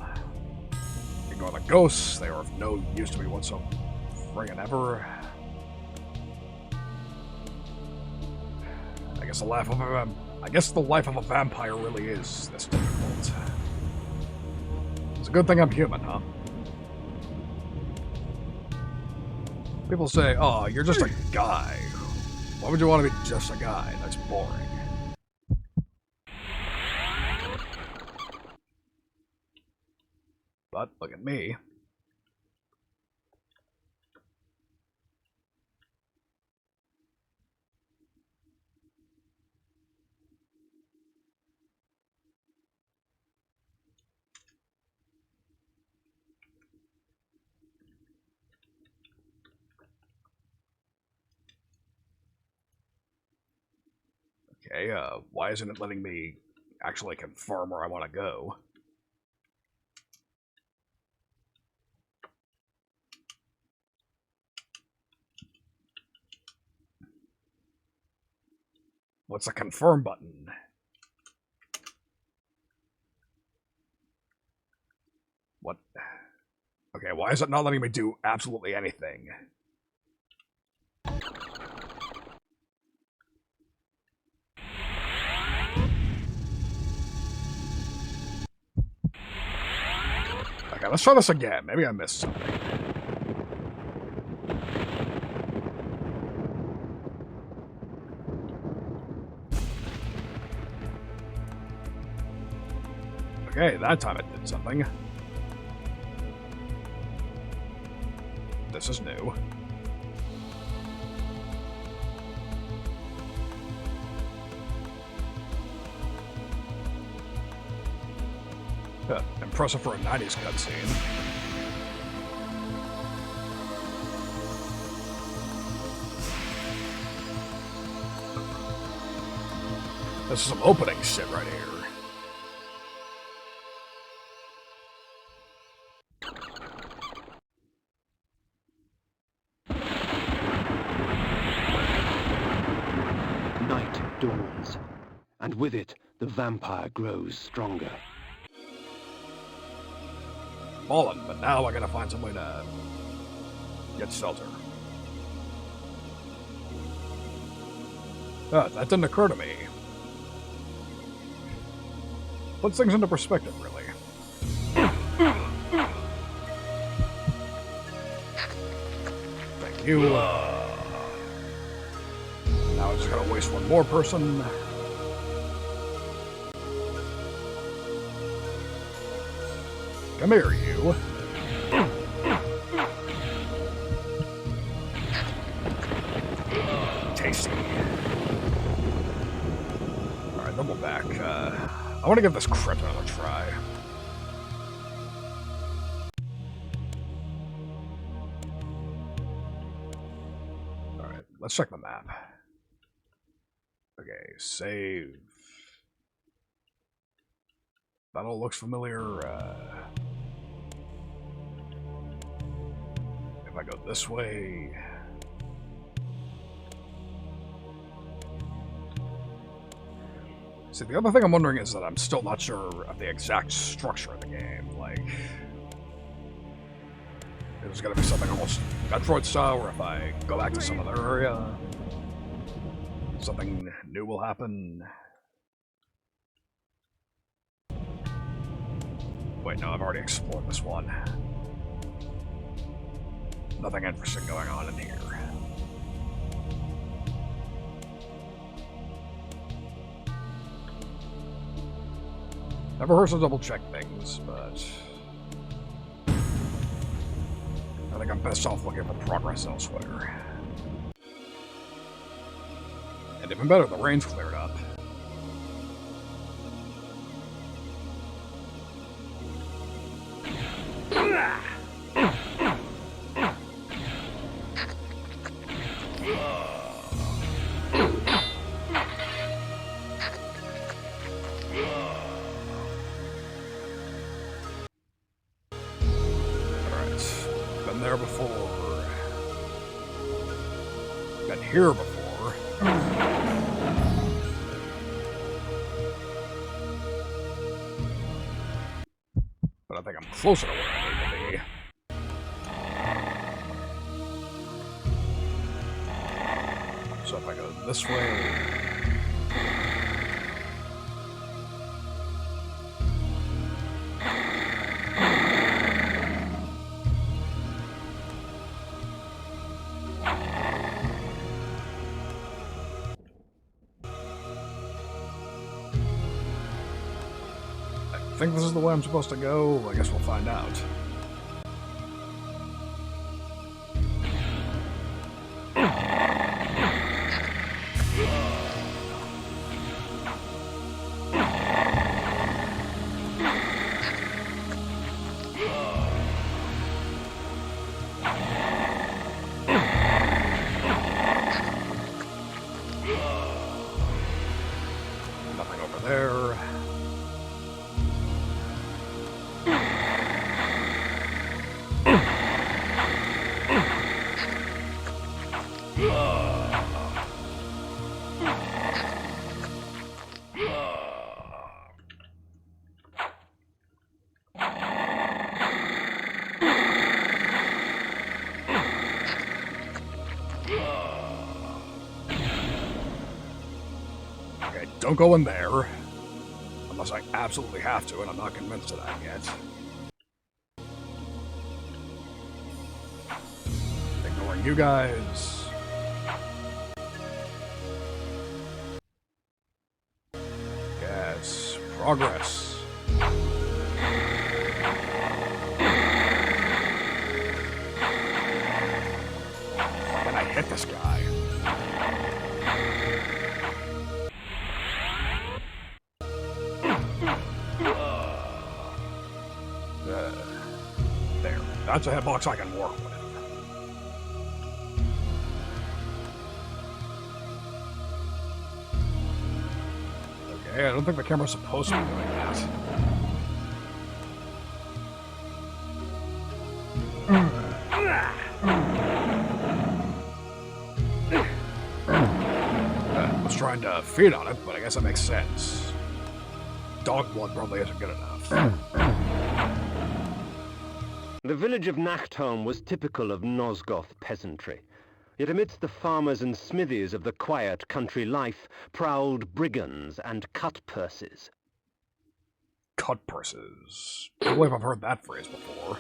Ignore the ghosts, they are of no use to me whatsoever. Friggin' ever. I guess the life of a vampire really is this difficult. It's a good thing I'm human, huh? People say, oh, you're just a guy. Why would you want to be just a guy? That's boring. But look at me. Okay, why isn't it letting me actually confirm where I want to go? What's the confirm button? What? Okay, why is it not letting me do absolutely anything? Okay, let's try this again. Maybe I missed something. Okay, that time it did something. This is new. Impressive for a 90s cutscene. This is some opening shit right here. Night dawns, and with it, the vampire grows stronger. Fallen, but now I gotta find some way to get shelter. That didn't occur to me. Puts things into perspective, really. Thank you. Now I just gotta waste one more person. Come here, you. Tasty. Alright, double back. I want to give this crypt another try. Alright, let's check the map. Okay, save. That all looks familiar. If I go this way... See, the other thing I'm wondering is that I'm still not sure of the exact structure of the game. Like, there's gonna be something almost Metroid style, where if I go back to some other area, something new will happen. Wait, no, I've already explored this one. Nothing interesting going on in here. Never hurts to double check things, but I think I'm best off looking for progress elsewhere. And even better, the rain's cleared up. Here before. But I think I'm closer to where I need to be. So if I go this way... I think this is the way I'm supposed to go. I guess we'll find out. there. Okay, don't go in there. Unless I absolutely have to, and I'm not convinced of that yet. Ignoring you guys. Yes, progress. Can I hit this guy? There. That's a hitbox I can work with. Okay, I don't think the camera's supposed to be doing that. I was trying to feed on it, but I guess that makes sense. Dog blood probably isn't good enough. The village of Nachtholm was typical of Nosgoth peasantry. Yet amidst the farmers and smithies of the quiet country life prowled brigands and cut-purses. Cut-purses. I believe I've heard that phrase before.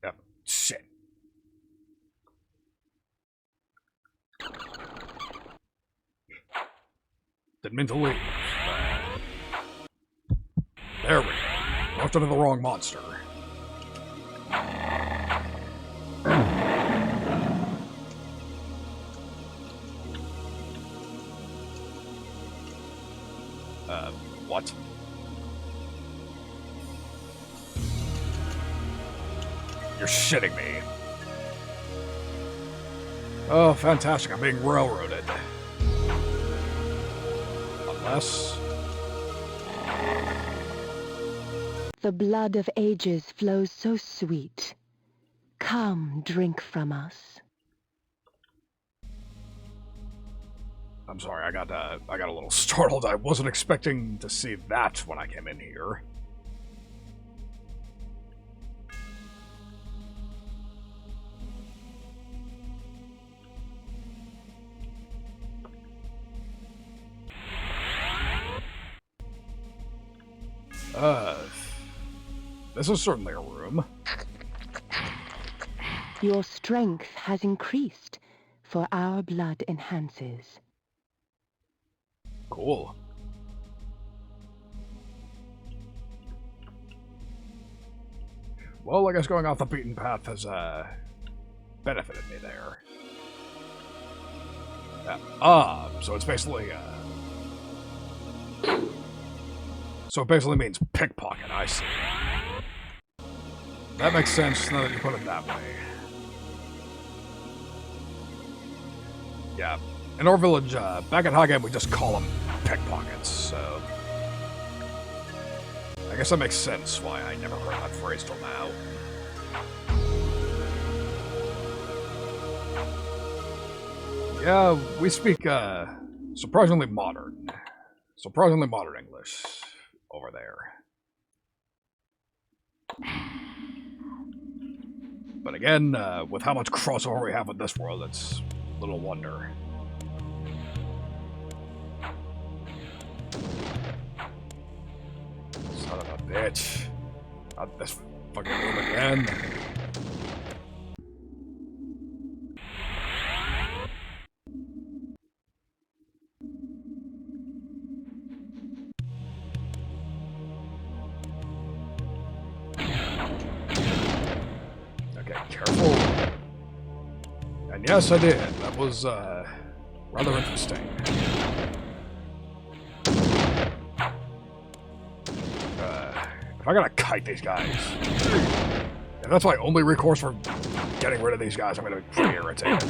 Yep. Shit. Didn't mean to leave. There we go. Most into the wrong monster. What? You're shitting me. Oh, fantastic. I'm being railroaded. Unless... The blood of ages flows so sweet. Come, drink from us. I'm sorry, I got a little startled. I wasn't expecting to see that when I came in here. This is certainly a room. Your strength has increased, for our blood enhances. Cool. Well, I guess going off the beaten path has, benefited me there. So it's basically, So it basically means pickpocket, I see. That makes sense now that you put it that way. Yeah. In our village, back at Highgaine, we just call them pickpockets, so... I guess that makes sense why I never heard that phrase till now. Yeah, we speak, surprisingly modern English over there. But again, with how much crossover we have with this world, it's little wonder. Son of a bitch. Not this fucking room again. Okay, careful. And yes, I did. That was, rather interesting. If I gotta kite these guys, if that's my only recourse for getting rid of these guys, I'm gonna be pretty irritated.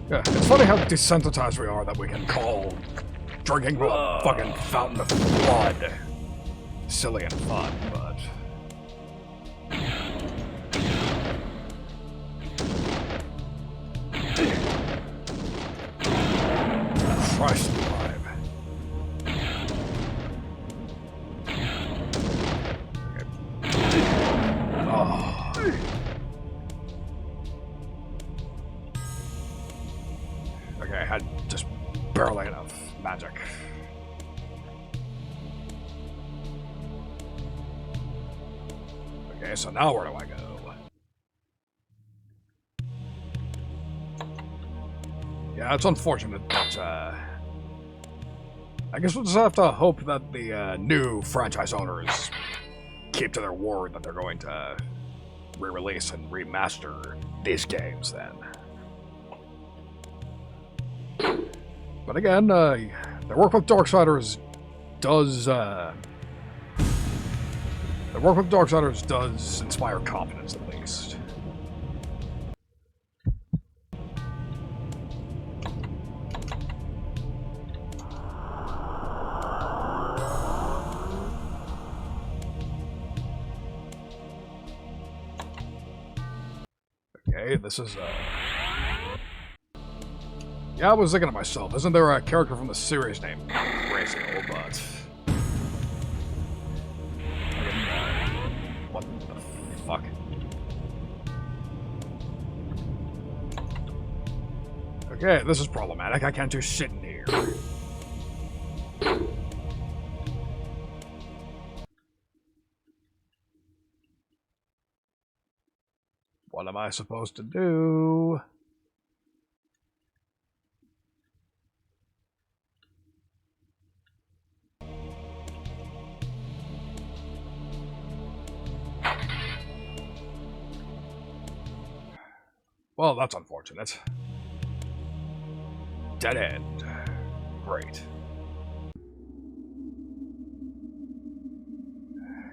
Yeah, it's funny how desensitized we are that we can call drinking from a fucking fountain of blood silly and fun, but... Christ alive. Okay. Oh. Okay, I had just barely enough magic. Okay, so now where do I go? Yeah, it's unfortunate, but I guess we'll just have to hope that the new franchise owners keep to their word that they're going to re-release and remaster these games then. But again, their work with Darksiders does inspire confidence at least. Okay, this is yeah, I was thinking to myself, isn't there a character from the series named Crazy Old what the fuck? Okay, this is problematic. I can't do shit in here. What am I supposed to do? Well, that's unfortunate. Dead end. Great.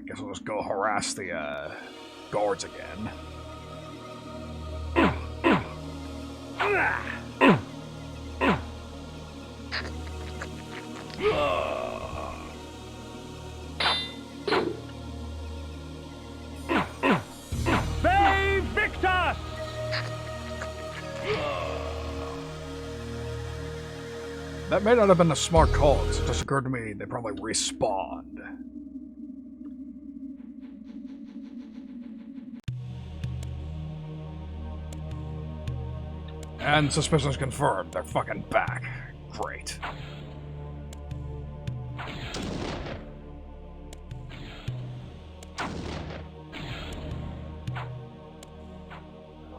Guess we'll just go harass the guards again. That may not have been a smart call, because it just occurred to me they probably respawned. And suspicions confirmed, they're fucking back. Great.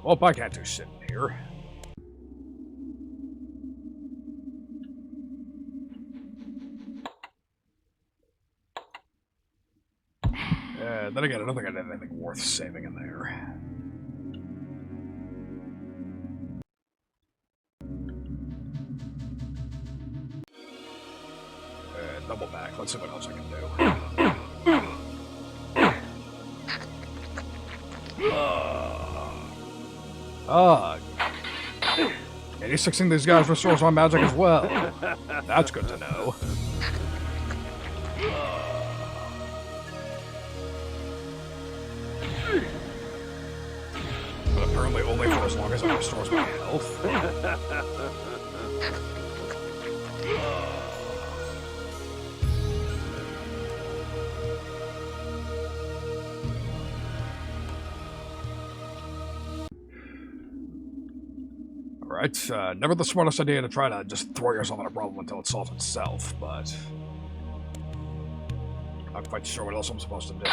Well, I can't do shit in here. Then again, I don't think I did anything worth saving in there. Double back. Let's see what else I can do. 86ing these guys restores my magic as well. That's good to know. But apparently only for as long as it restores my health. Alright, never the smartest idea to try to just throw yourself at a problem until it solves itself, but... I'm not quite sure what else I'm supposed to do.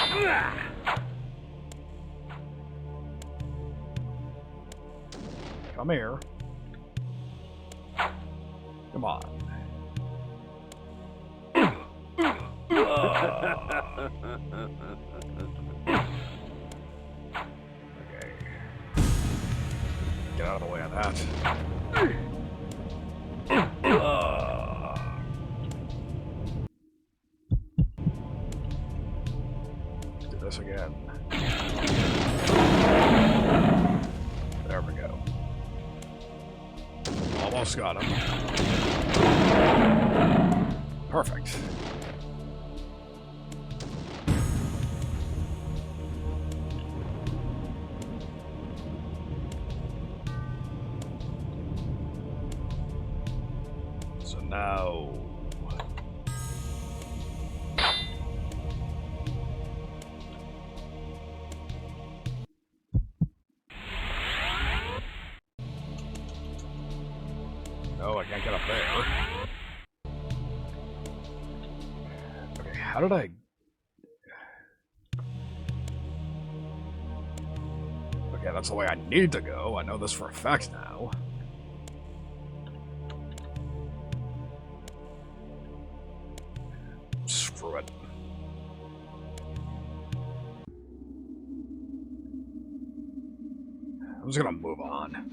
Come here. Come on. Okay. Get out of the way of that. Almost got him. Perfect. So now... No, I can't get up there. Okay, how did I... Okay, that's the way I need to go. I know this for a fact now. Screw it. I'm just gonna move on.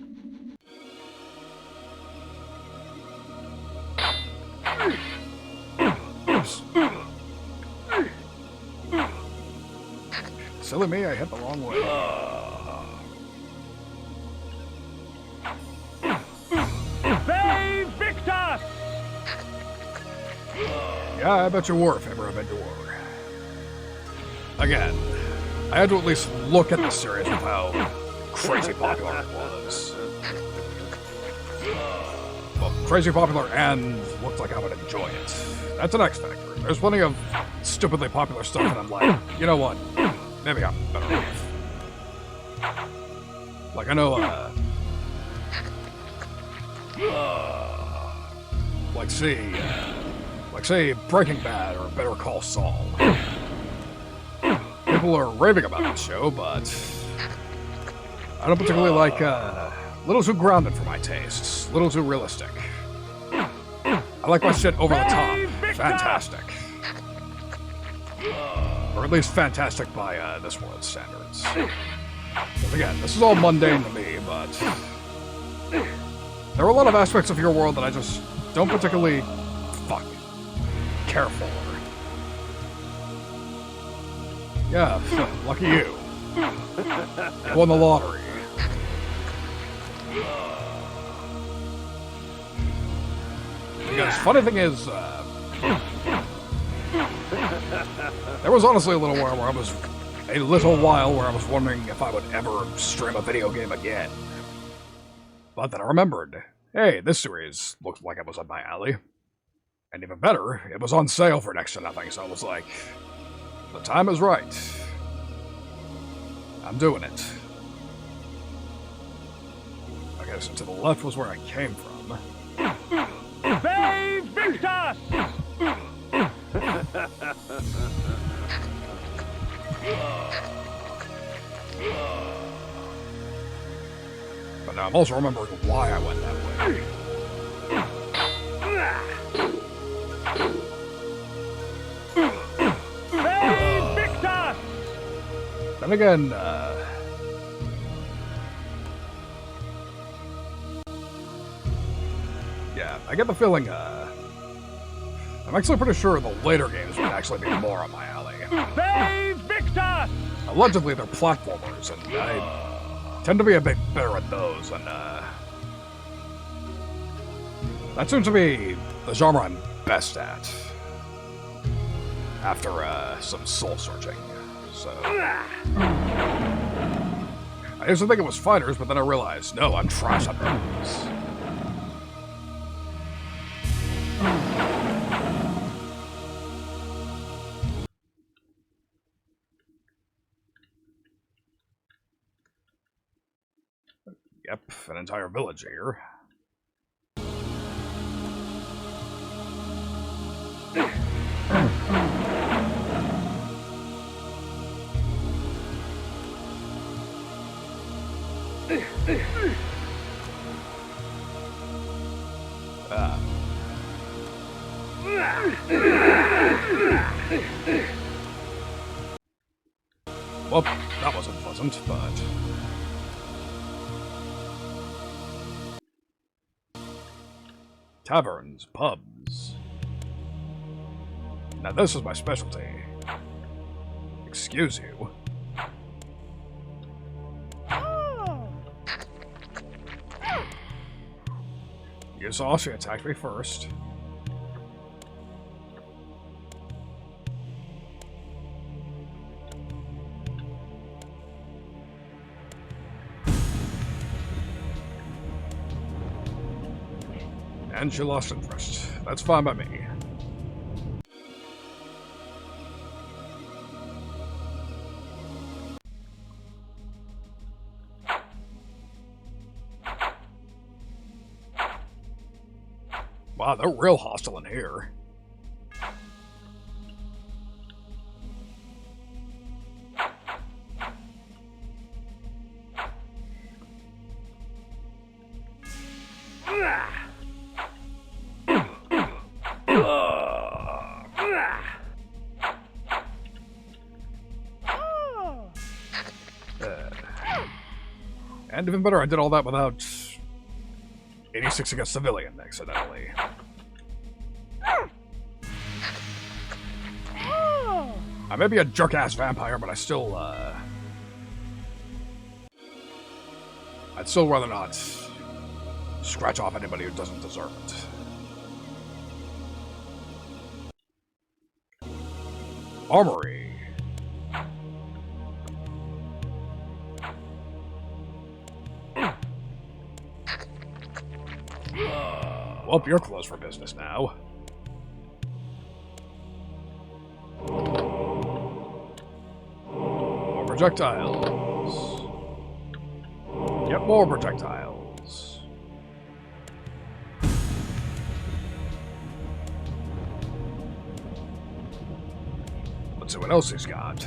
Silly me, I hit the wrong way. They Victor! Yeah, I bet you were if ever I bet you were. Again, I had to at least look at the series of how crazy popular it was. Well, crazy popular and looked like I would enjoy it. That's an X factor. There's plenty of stupidly popular stuff and I'm like, you know what? Maybe I'm better off. Like, I know, like, say, Breaking Bad or Better Call Saul. People are raving about this show, but I don't particularly like, little too grounded for my tastes. Little too realistic. I like my shit over the top. Fantastic. Or at least fantastic by, this world's standards. Because again, this is all mundane to me, but there are a lot of aspects of your world that I just don't particularly, care for. Yeah, lucky you. You won the lottery. Because funny thing is, there was honestly a little while where I was wondering if I would ever stream a video game again. But then I remembered, hey, this series looked like it was up my alley. And even better, it was on sale for next to nothing, so I was like, the time is right. I'm doing it. Okay, so to the left was where I came from. They Victor! But now I'm also remembering why I went that way. They Victor! Then again, yeah, I get the feeling, I'm actually pretty sure the later games would actually be more on my alley. They Victor! Allegedly, they're platformers, and I tend to be a bit better at those, and, that seems to be the genre I'm best at. After, some soul-searching, so... I used to think it was fighters, but then I realized, no, I'm trash at those. Yep, an entire village here. Well, that wasn't pleasant, but... Taverns, pubs. Now this is my specialty. Excuse you. You saw she attacked me first. And she lost interest. That's fine by me. Wow, they're real hostile in here. And even better, I did all that without 86 against civilian accidentally. I may be a jerk-ass vampire, but I still, I'd still rather not scratch off anybody who doesn't deserve it. Armory. Well, you're closed for business now. More projectiles. Yep, more projectiles. Let's see what else he's got.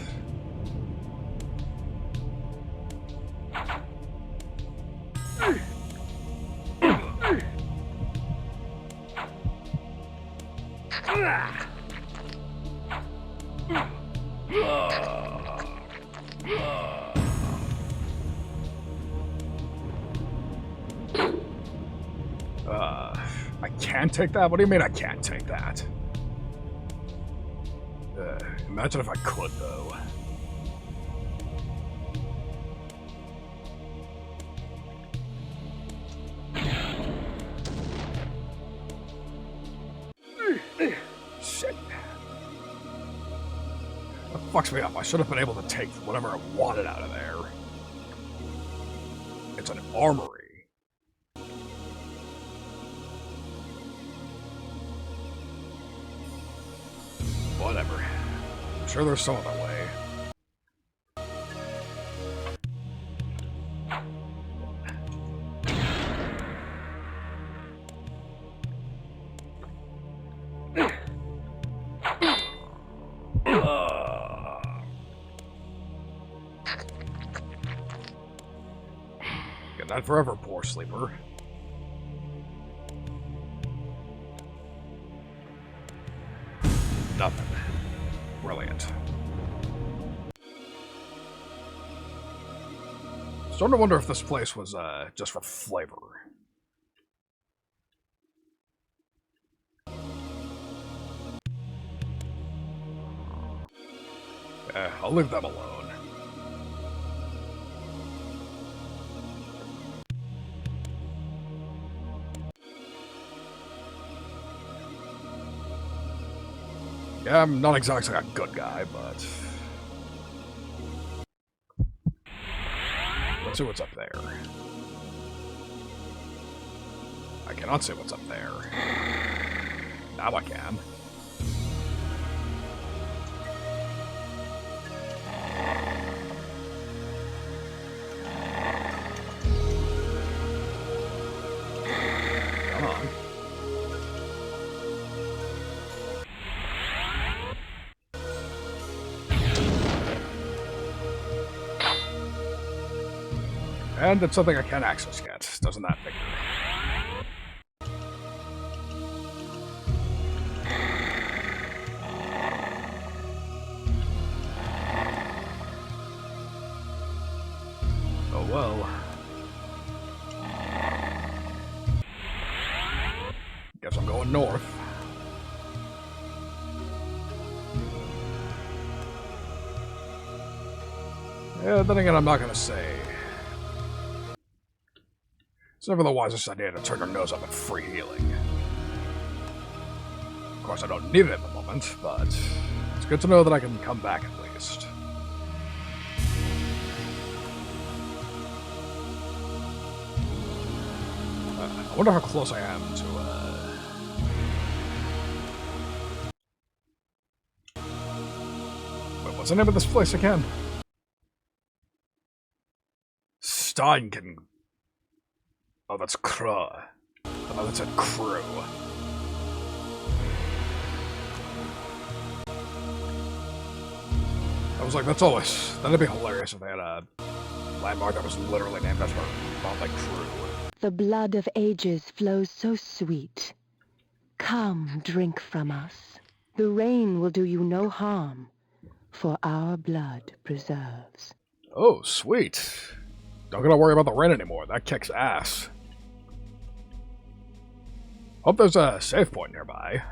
I can't take that? What do you mean I can't take that? Imagine if I could, though. Shit. That fucks me up. I should have been able to take whatever I wanted out of there. It's an armory. Whatever. I'm sure there's some other way. Good night forever, poor sleeper. Nothing. Brilliant. Starting to wonder if this place was just for flavor. I'll leave them alone. Yeah, I'm not exactly a good guy, but... Let's see what's up there. I cannot see what's up there. Now I can. Come on. And it's something I can't access yet. Doesn't that figure? Oh well. Guess I'm going north. Yeah, then again, I'm not gonna say. It's never the wisest idea to turn your nose up at free healing. Of course, I don't need it at the moment, but it's good to know that I can come back at least. I wonder how close I am to, Wait, what's the name of this place again? Steinken. Oh, that's Kruh. Oh, that's a crew. I was like, that'd be hilarious if they had a landmark that was literally named after a crew. The blood of ages flows so sweet. Come, drink from us. The rain will do you no harm, for our blood preserves. Oh, sweet. Don't gotta worry about the rain anymore. That kicks ass. Hope there's a save point nearby.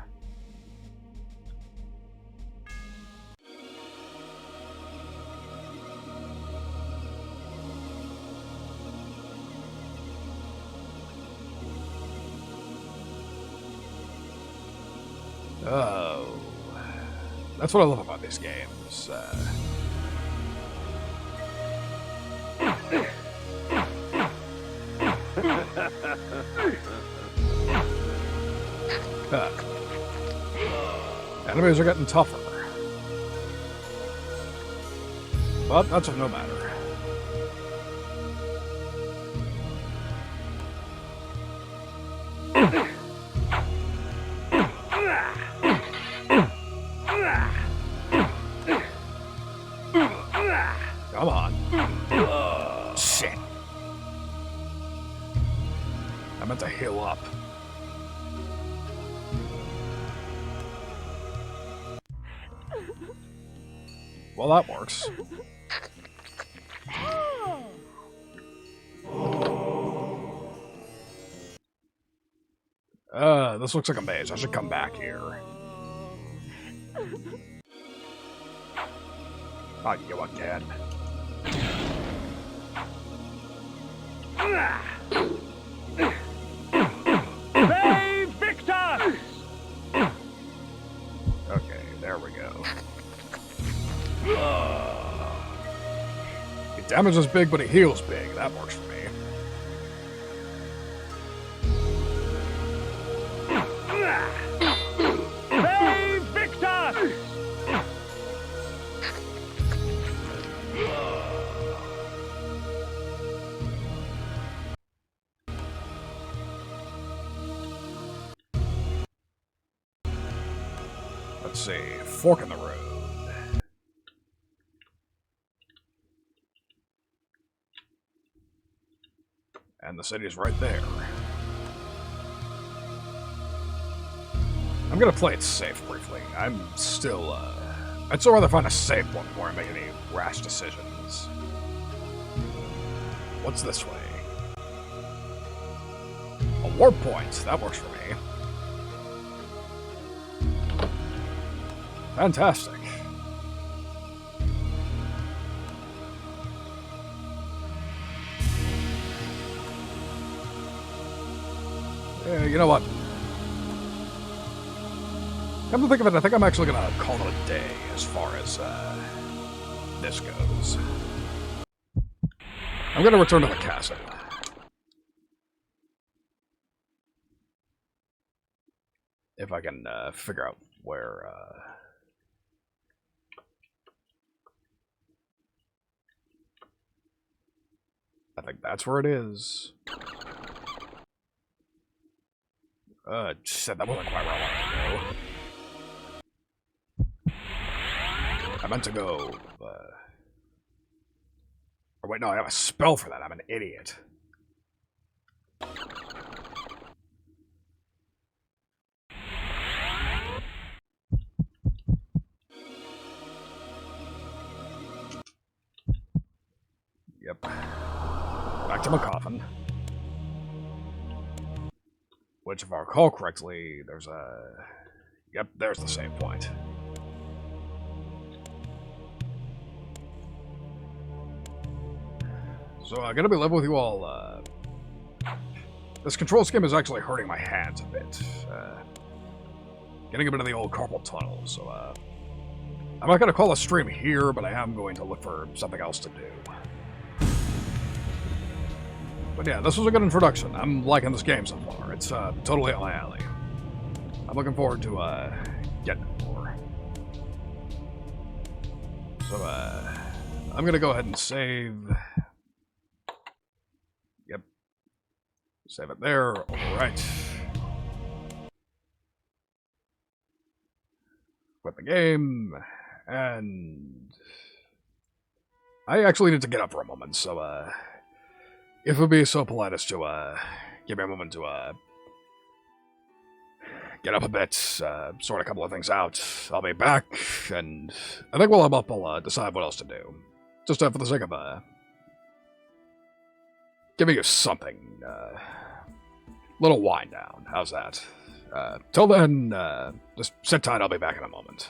Oh. That's what I love about these games. Enemies are getting tougher. But that's of no matter. Come on. Shit. I meant to heal up. Well, that works. This looks like a maze. I should come back here. Not you again. Save Victor! Okay, there we go. He damages big, but he heals big. That works for me. Save Victor! Let's see. Fork in the road. And the city's right there. I'm gonna play it safe briefly. I'm still, I'd still rather find a safe one before I make any rash decisions. What's this way? A warp point. That works for me. Fantastic. You know what? Come to think of it, I think I'm actually gonna call it a day as far as this goes. I'm gonna return to the castle. If I can figure out where I think that's where it is. Shit, that wasn't quite where I wanted to go. I meant to go, or wait, no, I have a spell for that. I'm an idiot. Yep. Back to my coffin. Which, if I recall correctly, there's a... Yep, there's the save point. So I'm gonna be living with you all, This control scheme is actually hurting my hands a bit. Getting a bit of the old carpal tunnel, so I'm not going to call a stream here, but I am going to look for something else to do. But yeah, this was a good introduction. I'm liking this game so far. It's totally up my alley. I'm looking forward to getting it more. So I'm going to go ahead and save. Yep. Save it there. Alright. Quit the game. And I actually need to get up for a moment, so if it would be so polite as to give me a moment to get up a bit, sort a couple of things out, I'll be back, and I think while I'm up, I'll decide what else to do. Just for the sake of giving you something, little wind down. How's that? Till then, just sit tight, I'll be back in a moment.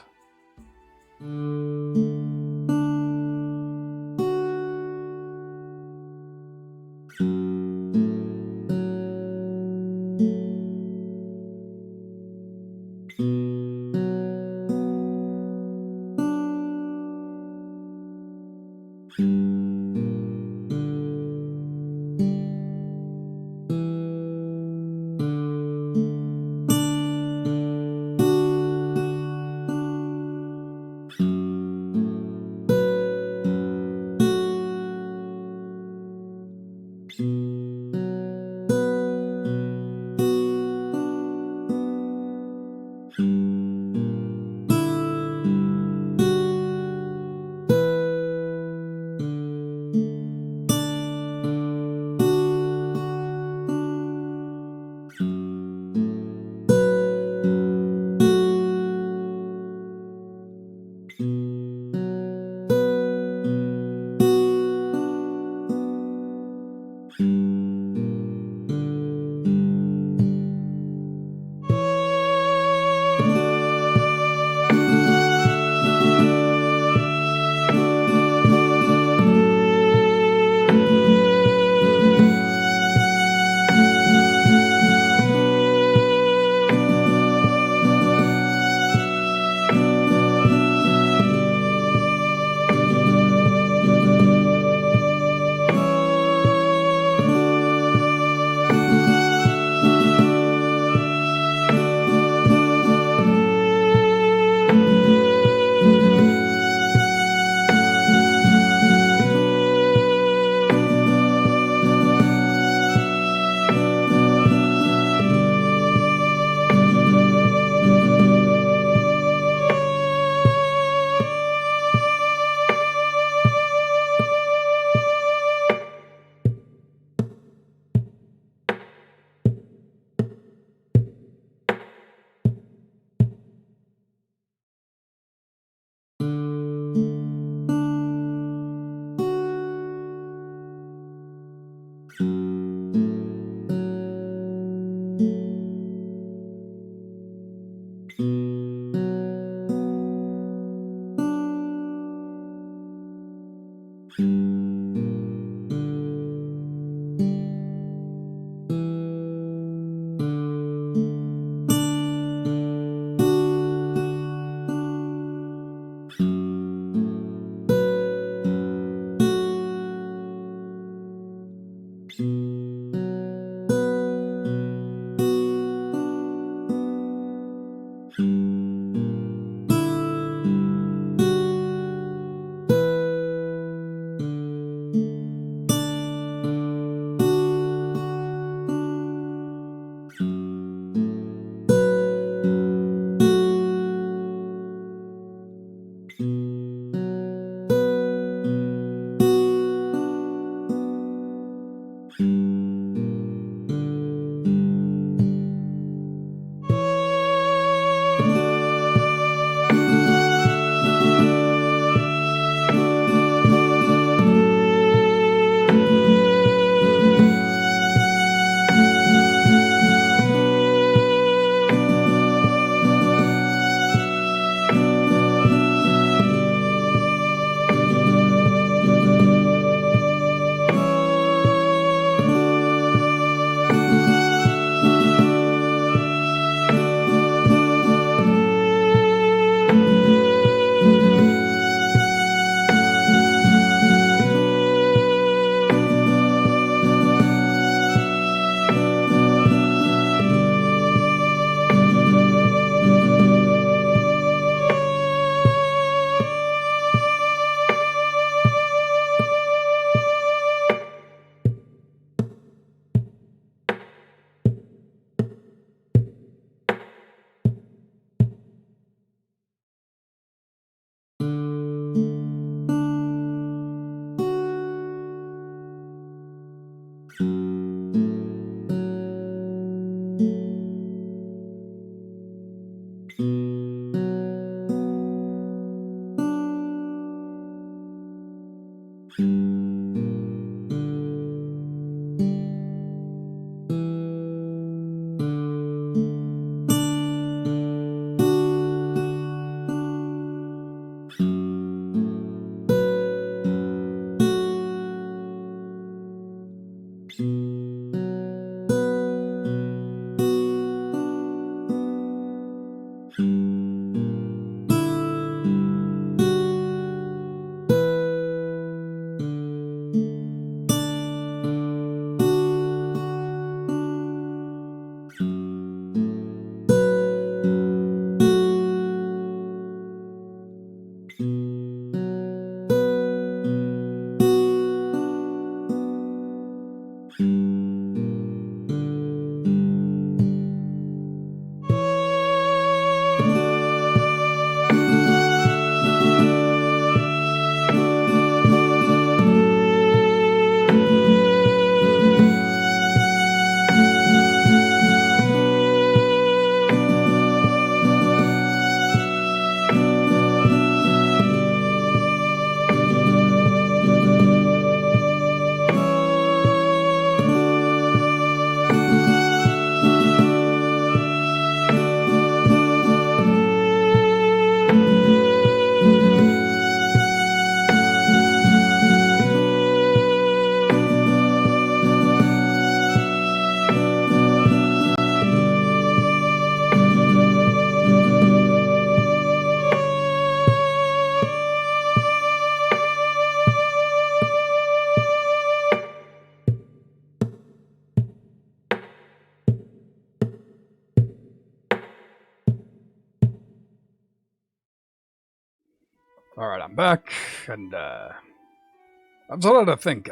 Alright, I'm back, and, I'm starting to think,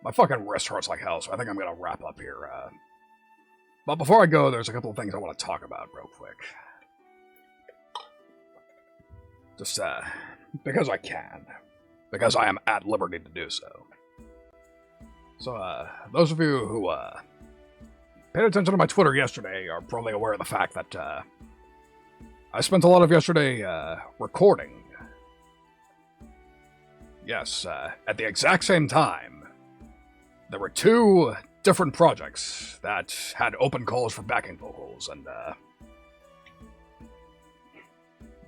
my fucking wrist hurts like hell, so I think I'm gonna wrap up here, But before I go, there's a couple of things I want to talk about real quick. Just, because I can. Because I am at liberty to do so. So, those of you who, paid attention to my Twitter yesterday are probably aware of the fact that, I spent a lot of yesterday, recording. Yes, at the exact same time, there were two different projects that had open calls for backing vocals, and,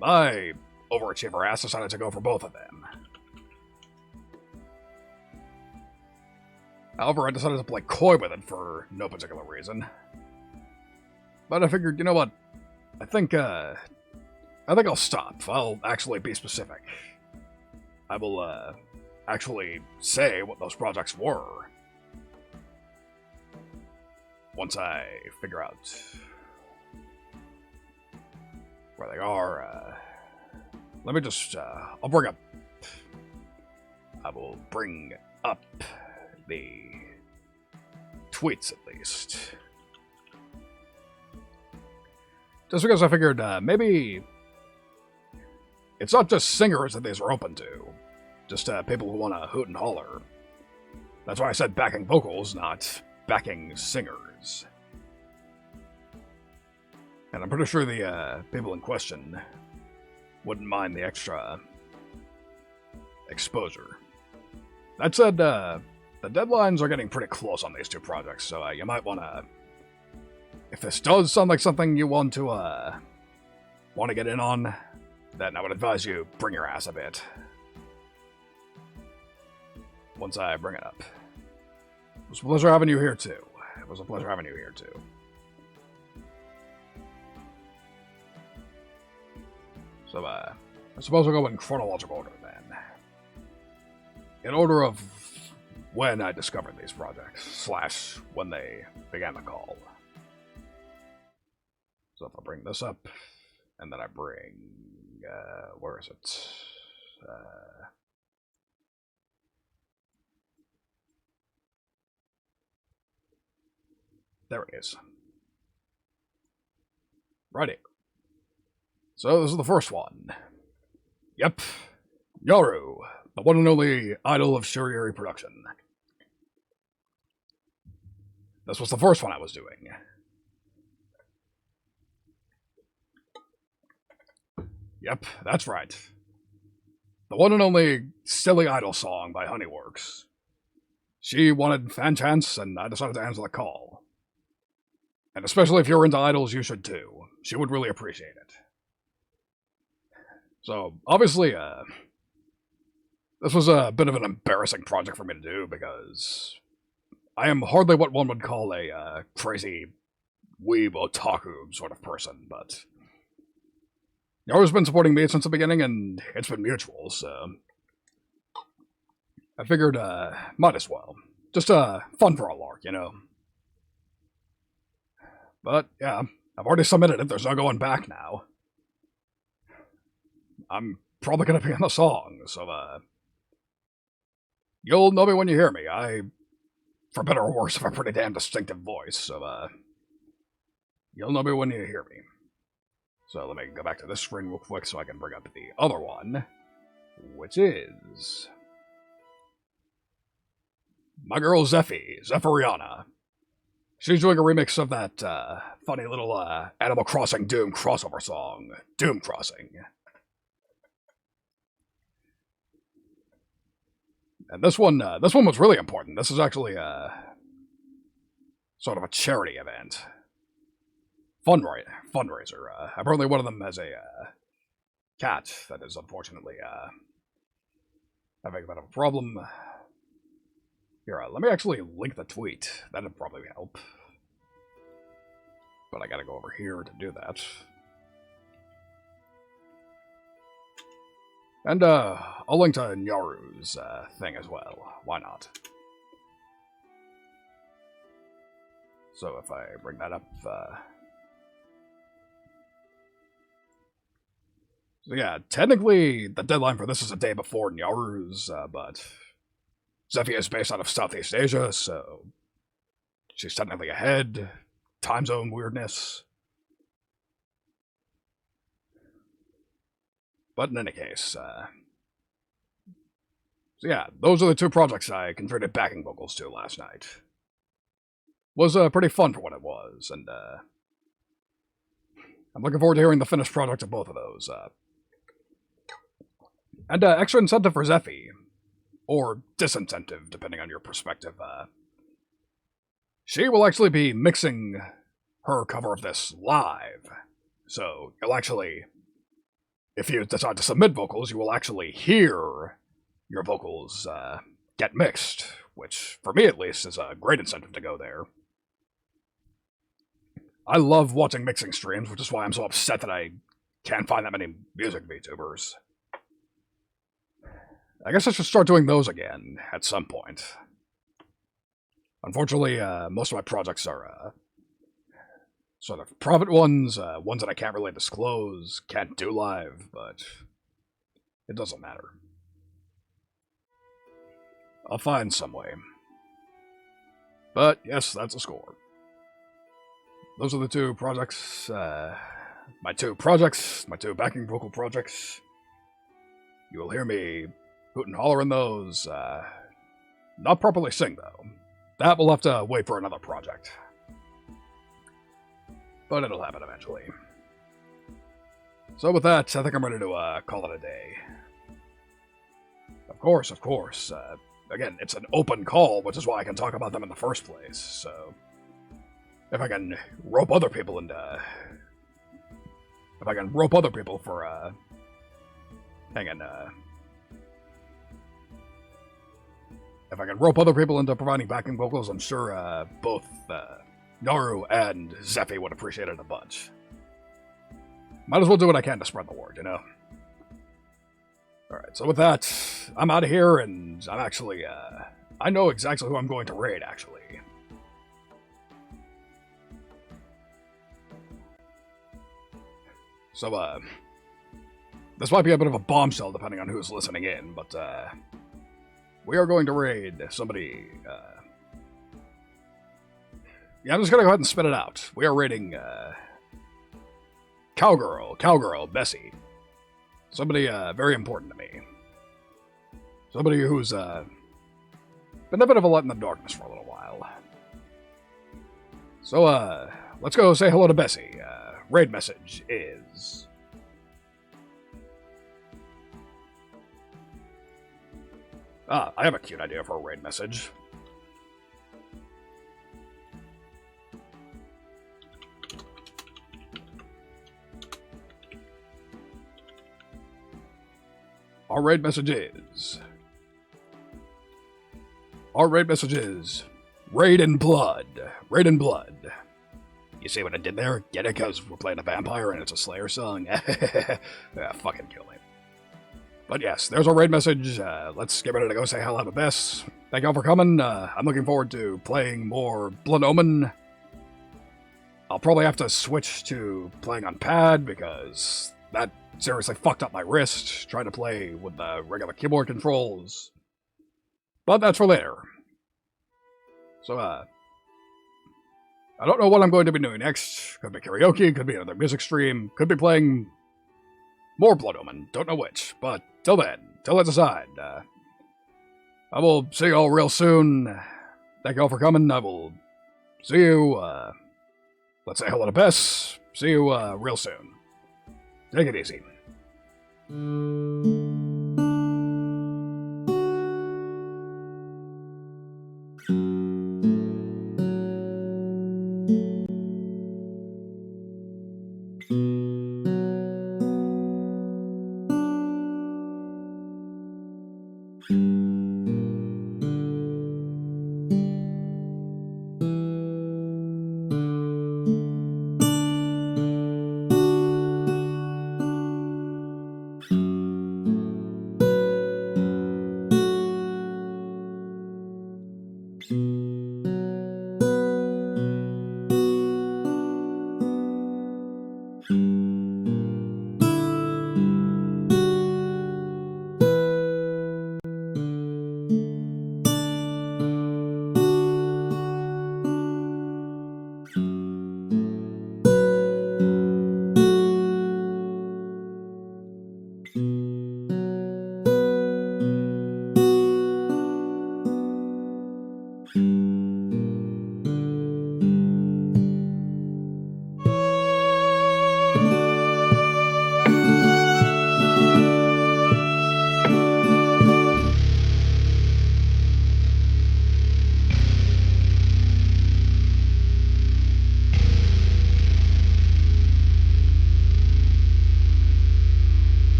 my overachiever ass decided to go for both of them. However, I decided to play coy with it for no particular reason. But I figured, you know what? I think I'll stop. I'll actually be specific. I will, actually say what those projects were. Once I figure out where they are, let me just, I will bring up the tweets at least. Just because I figured, maybe it's not just singers that these are open to. Just, people who want to hoot and holler. That's why I said backing vocals, not backing singers. And I'm pretty sure the, people in question wouldn't mind the extra exposure. That said, the deadlines are getting pretty close on these two projects, so you might want to... If this does sound like something you want to get in on, then I would advise you bring your ass a bit. Once I bring it up. It was a pleasure having you here, too. So, I suppose we'll go in chronological order, then. In order of when I discovered these projects, / when they began the call. So if I bring this up, and then I bring, where is it? There it is. Righty. So this is the first one. Yep. Yaru, the one and only idol of Shurieri production. This was the first one I was doing. Yep, that's right. The one and only silly idol song by Honeyworks. She wanted fan chants, and I decided to answer the call. And especially if you're into idols, you should too. She would really appreciate it. So, obviously, this was a bit of an embarrassing project for me to do, because I am hardly what one would call a crazy weeb otaku sort of person, but Yaru's been supporting me since the beginning, and it's been mutual, so I figured, might as well. Just, fun for a lark, you know? But, yeah, I've already submitted it, there's no going back now. I'm probably gonna be in the song, so, you'll know me when you hear me. For better or worse, have a pretty damn distinctive voice, so, you'll know me when you hear me. So let me go back to this screen real quick so I can bring up the other one, which is my girl Zephiriana. She's doing a remix of that funny little Animal Crossing Doom crossover song, Doom Crossing. And this one was really important. This is actually sort of a charity event. Fundraiser. Apparently one of them has a cat that is unfortunately having a bit of a problem. Here, let me actually link the tweet. That'd probably help. But I gotta go over here to do that. And I'll link to Nyaru's thing as well. Why not? So if I bring that up... So yeah, technically the deadline for this is a day before Nyaru's, but Zephyr is based out of Southeast Asia, so she's technically ahead. Time zone weirdness. But in any case, so yeah, those are the two projects I converted backing vocals to last night. Was pretty fun for what it was, and I'm looking forward to hearing the finished product of both of those. And extra incentive for Zephy, or disincentive, depending on your perspective. She will actually be mixing her cover of this live, so you'll actually, if you decide to submit vocals, you will actually hear your vocals get mixed, which, for me at least, is a great incentive to go there. I love watching mixing streams, which is why I'm so upset that I can't find that many music VTubers. I guess I should start doing those again at some point. Unfortunately, most of my projects are sort of private ones, ones that I can't really disclose, can't do live, but it doesn't matter. I'll find some way. But yes, that's a score. Those are the two projects, my two backing vocal projects. You will hear me hoot and holler in those, not properly sing though. That will have to wait for another project. But it'll happen eventually. So with that, I think I'm ready to call it a day. Of course. Again, it's an open call, which is why I can talk about them in the first place, so if I can rope other people into... If I can rope other people for, If I can rope other people into providing backing vocals, I'm sure, both, Naru and Zephy would appreciate it a bunch. Might as well do what I can to spread the word, you know? Alright, so with that, I'm out of here, and I'm actually, I know exactly who I'm going to raid, actually. So, this might be a bit of a bombshell depending on who's listening in, but, we are going to raid somebody, yeah, I'm just gonna go ahead and spit it out. We are raiding, Cowgirl, Bessie. Somebody, very important to me. Somebody who's, been a bit of a light in the darkness for a little while. So, let's go say hello to Bessie. Raid message is... I have a cute idea for a raid message. Our raid message is... Raid in Blood. Raid in Blood. You see what I did there? Get it? Because we're playing a vampire and it's a Slayer song? Yeah, fucking kill me. But yes, there's our raid message. Let's get ready to go say hello to Bess. Thank y'all for coming. I'm looking forward to playing more Blood Omen. I'll probably have to switch to playing on pad because that seriously fucked up my wrist trying to play with the regular keyboard controls. But that's for later. So, I don't know what I'm going to be doing next. Could be karaoke, could be another music stream, could be playing more Blood Omen. Don't know which. But till then, till I decide, I will see you all real soon. Thank you all for coming. I will see you, let's say hello to Bess. See you, real soon. Take it easy.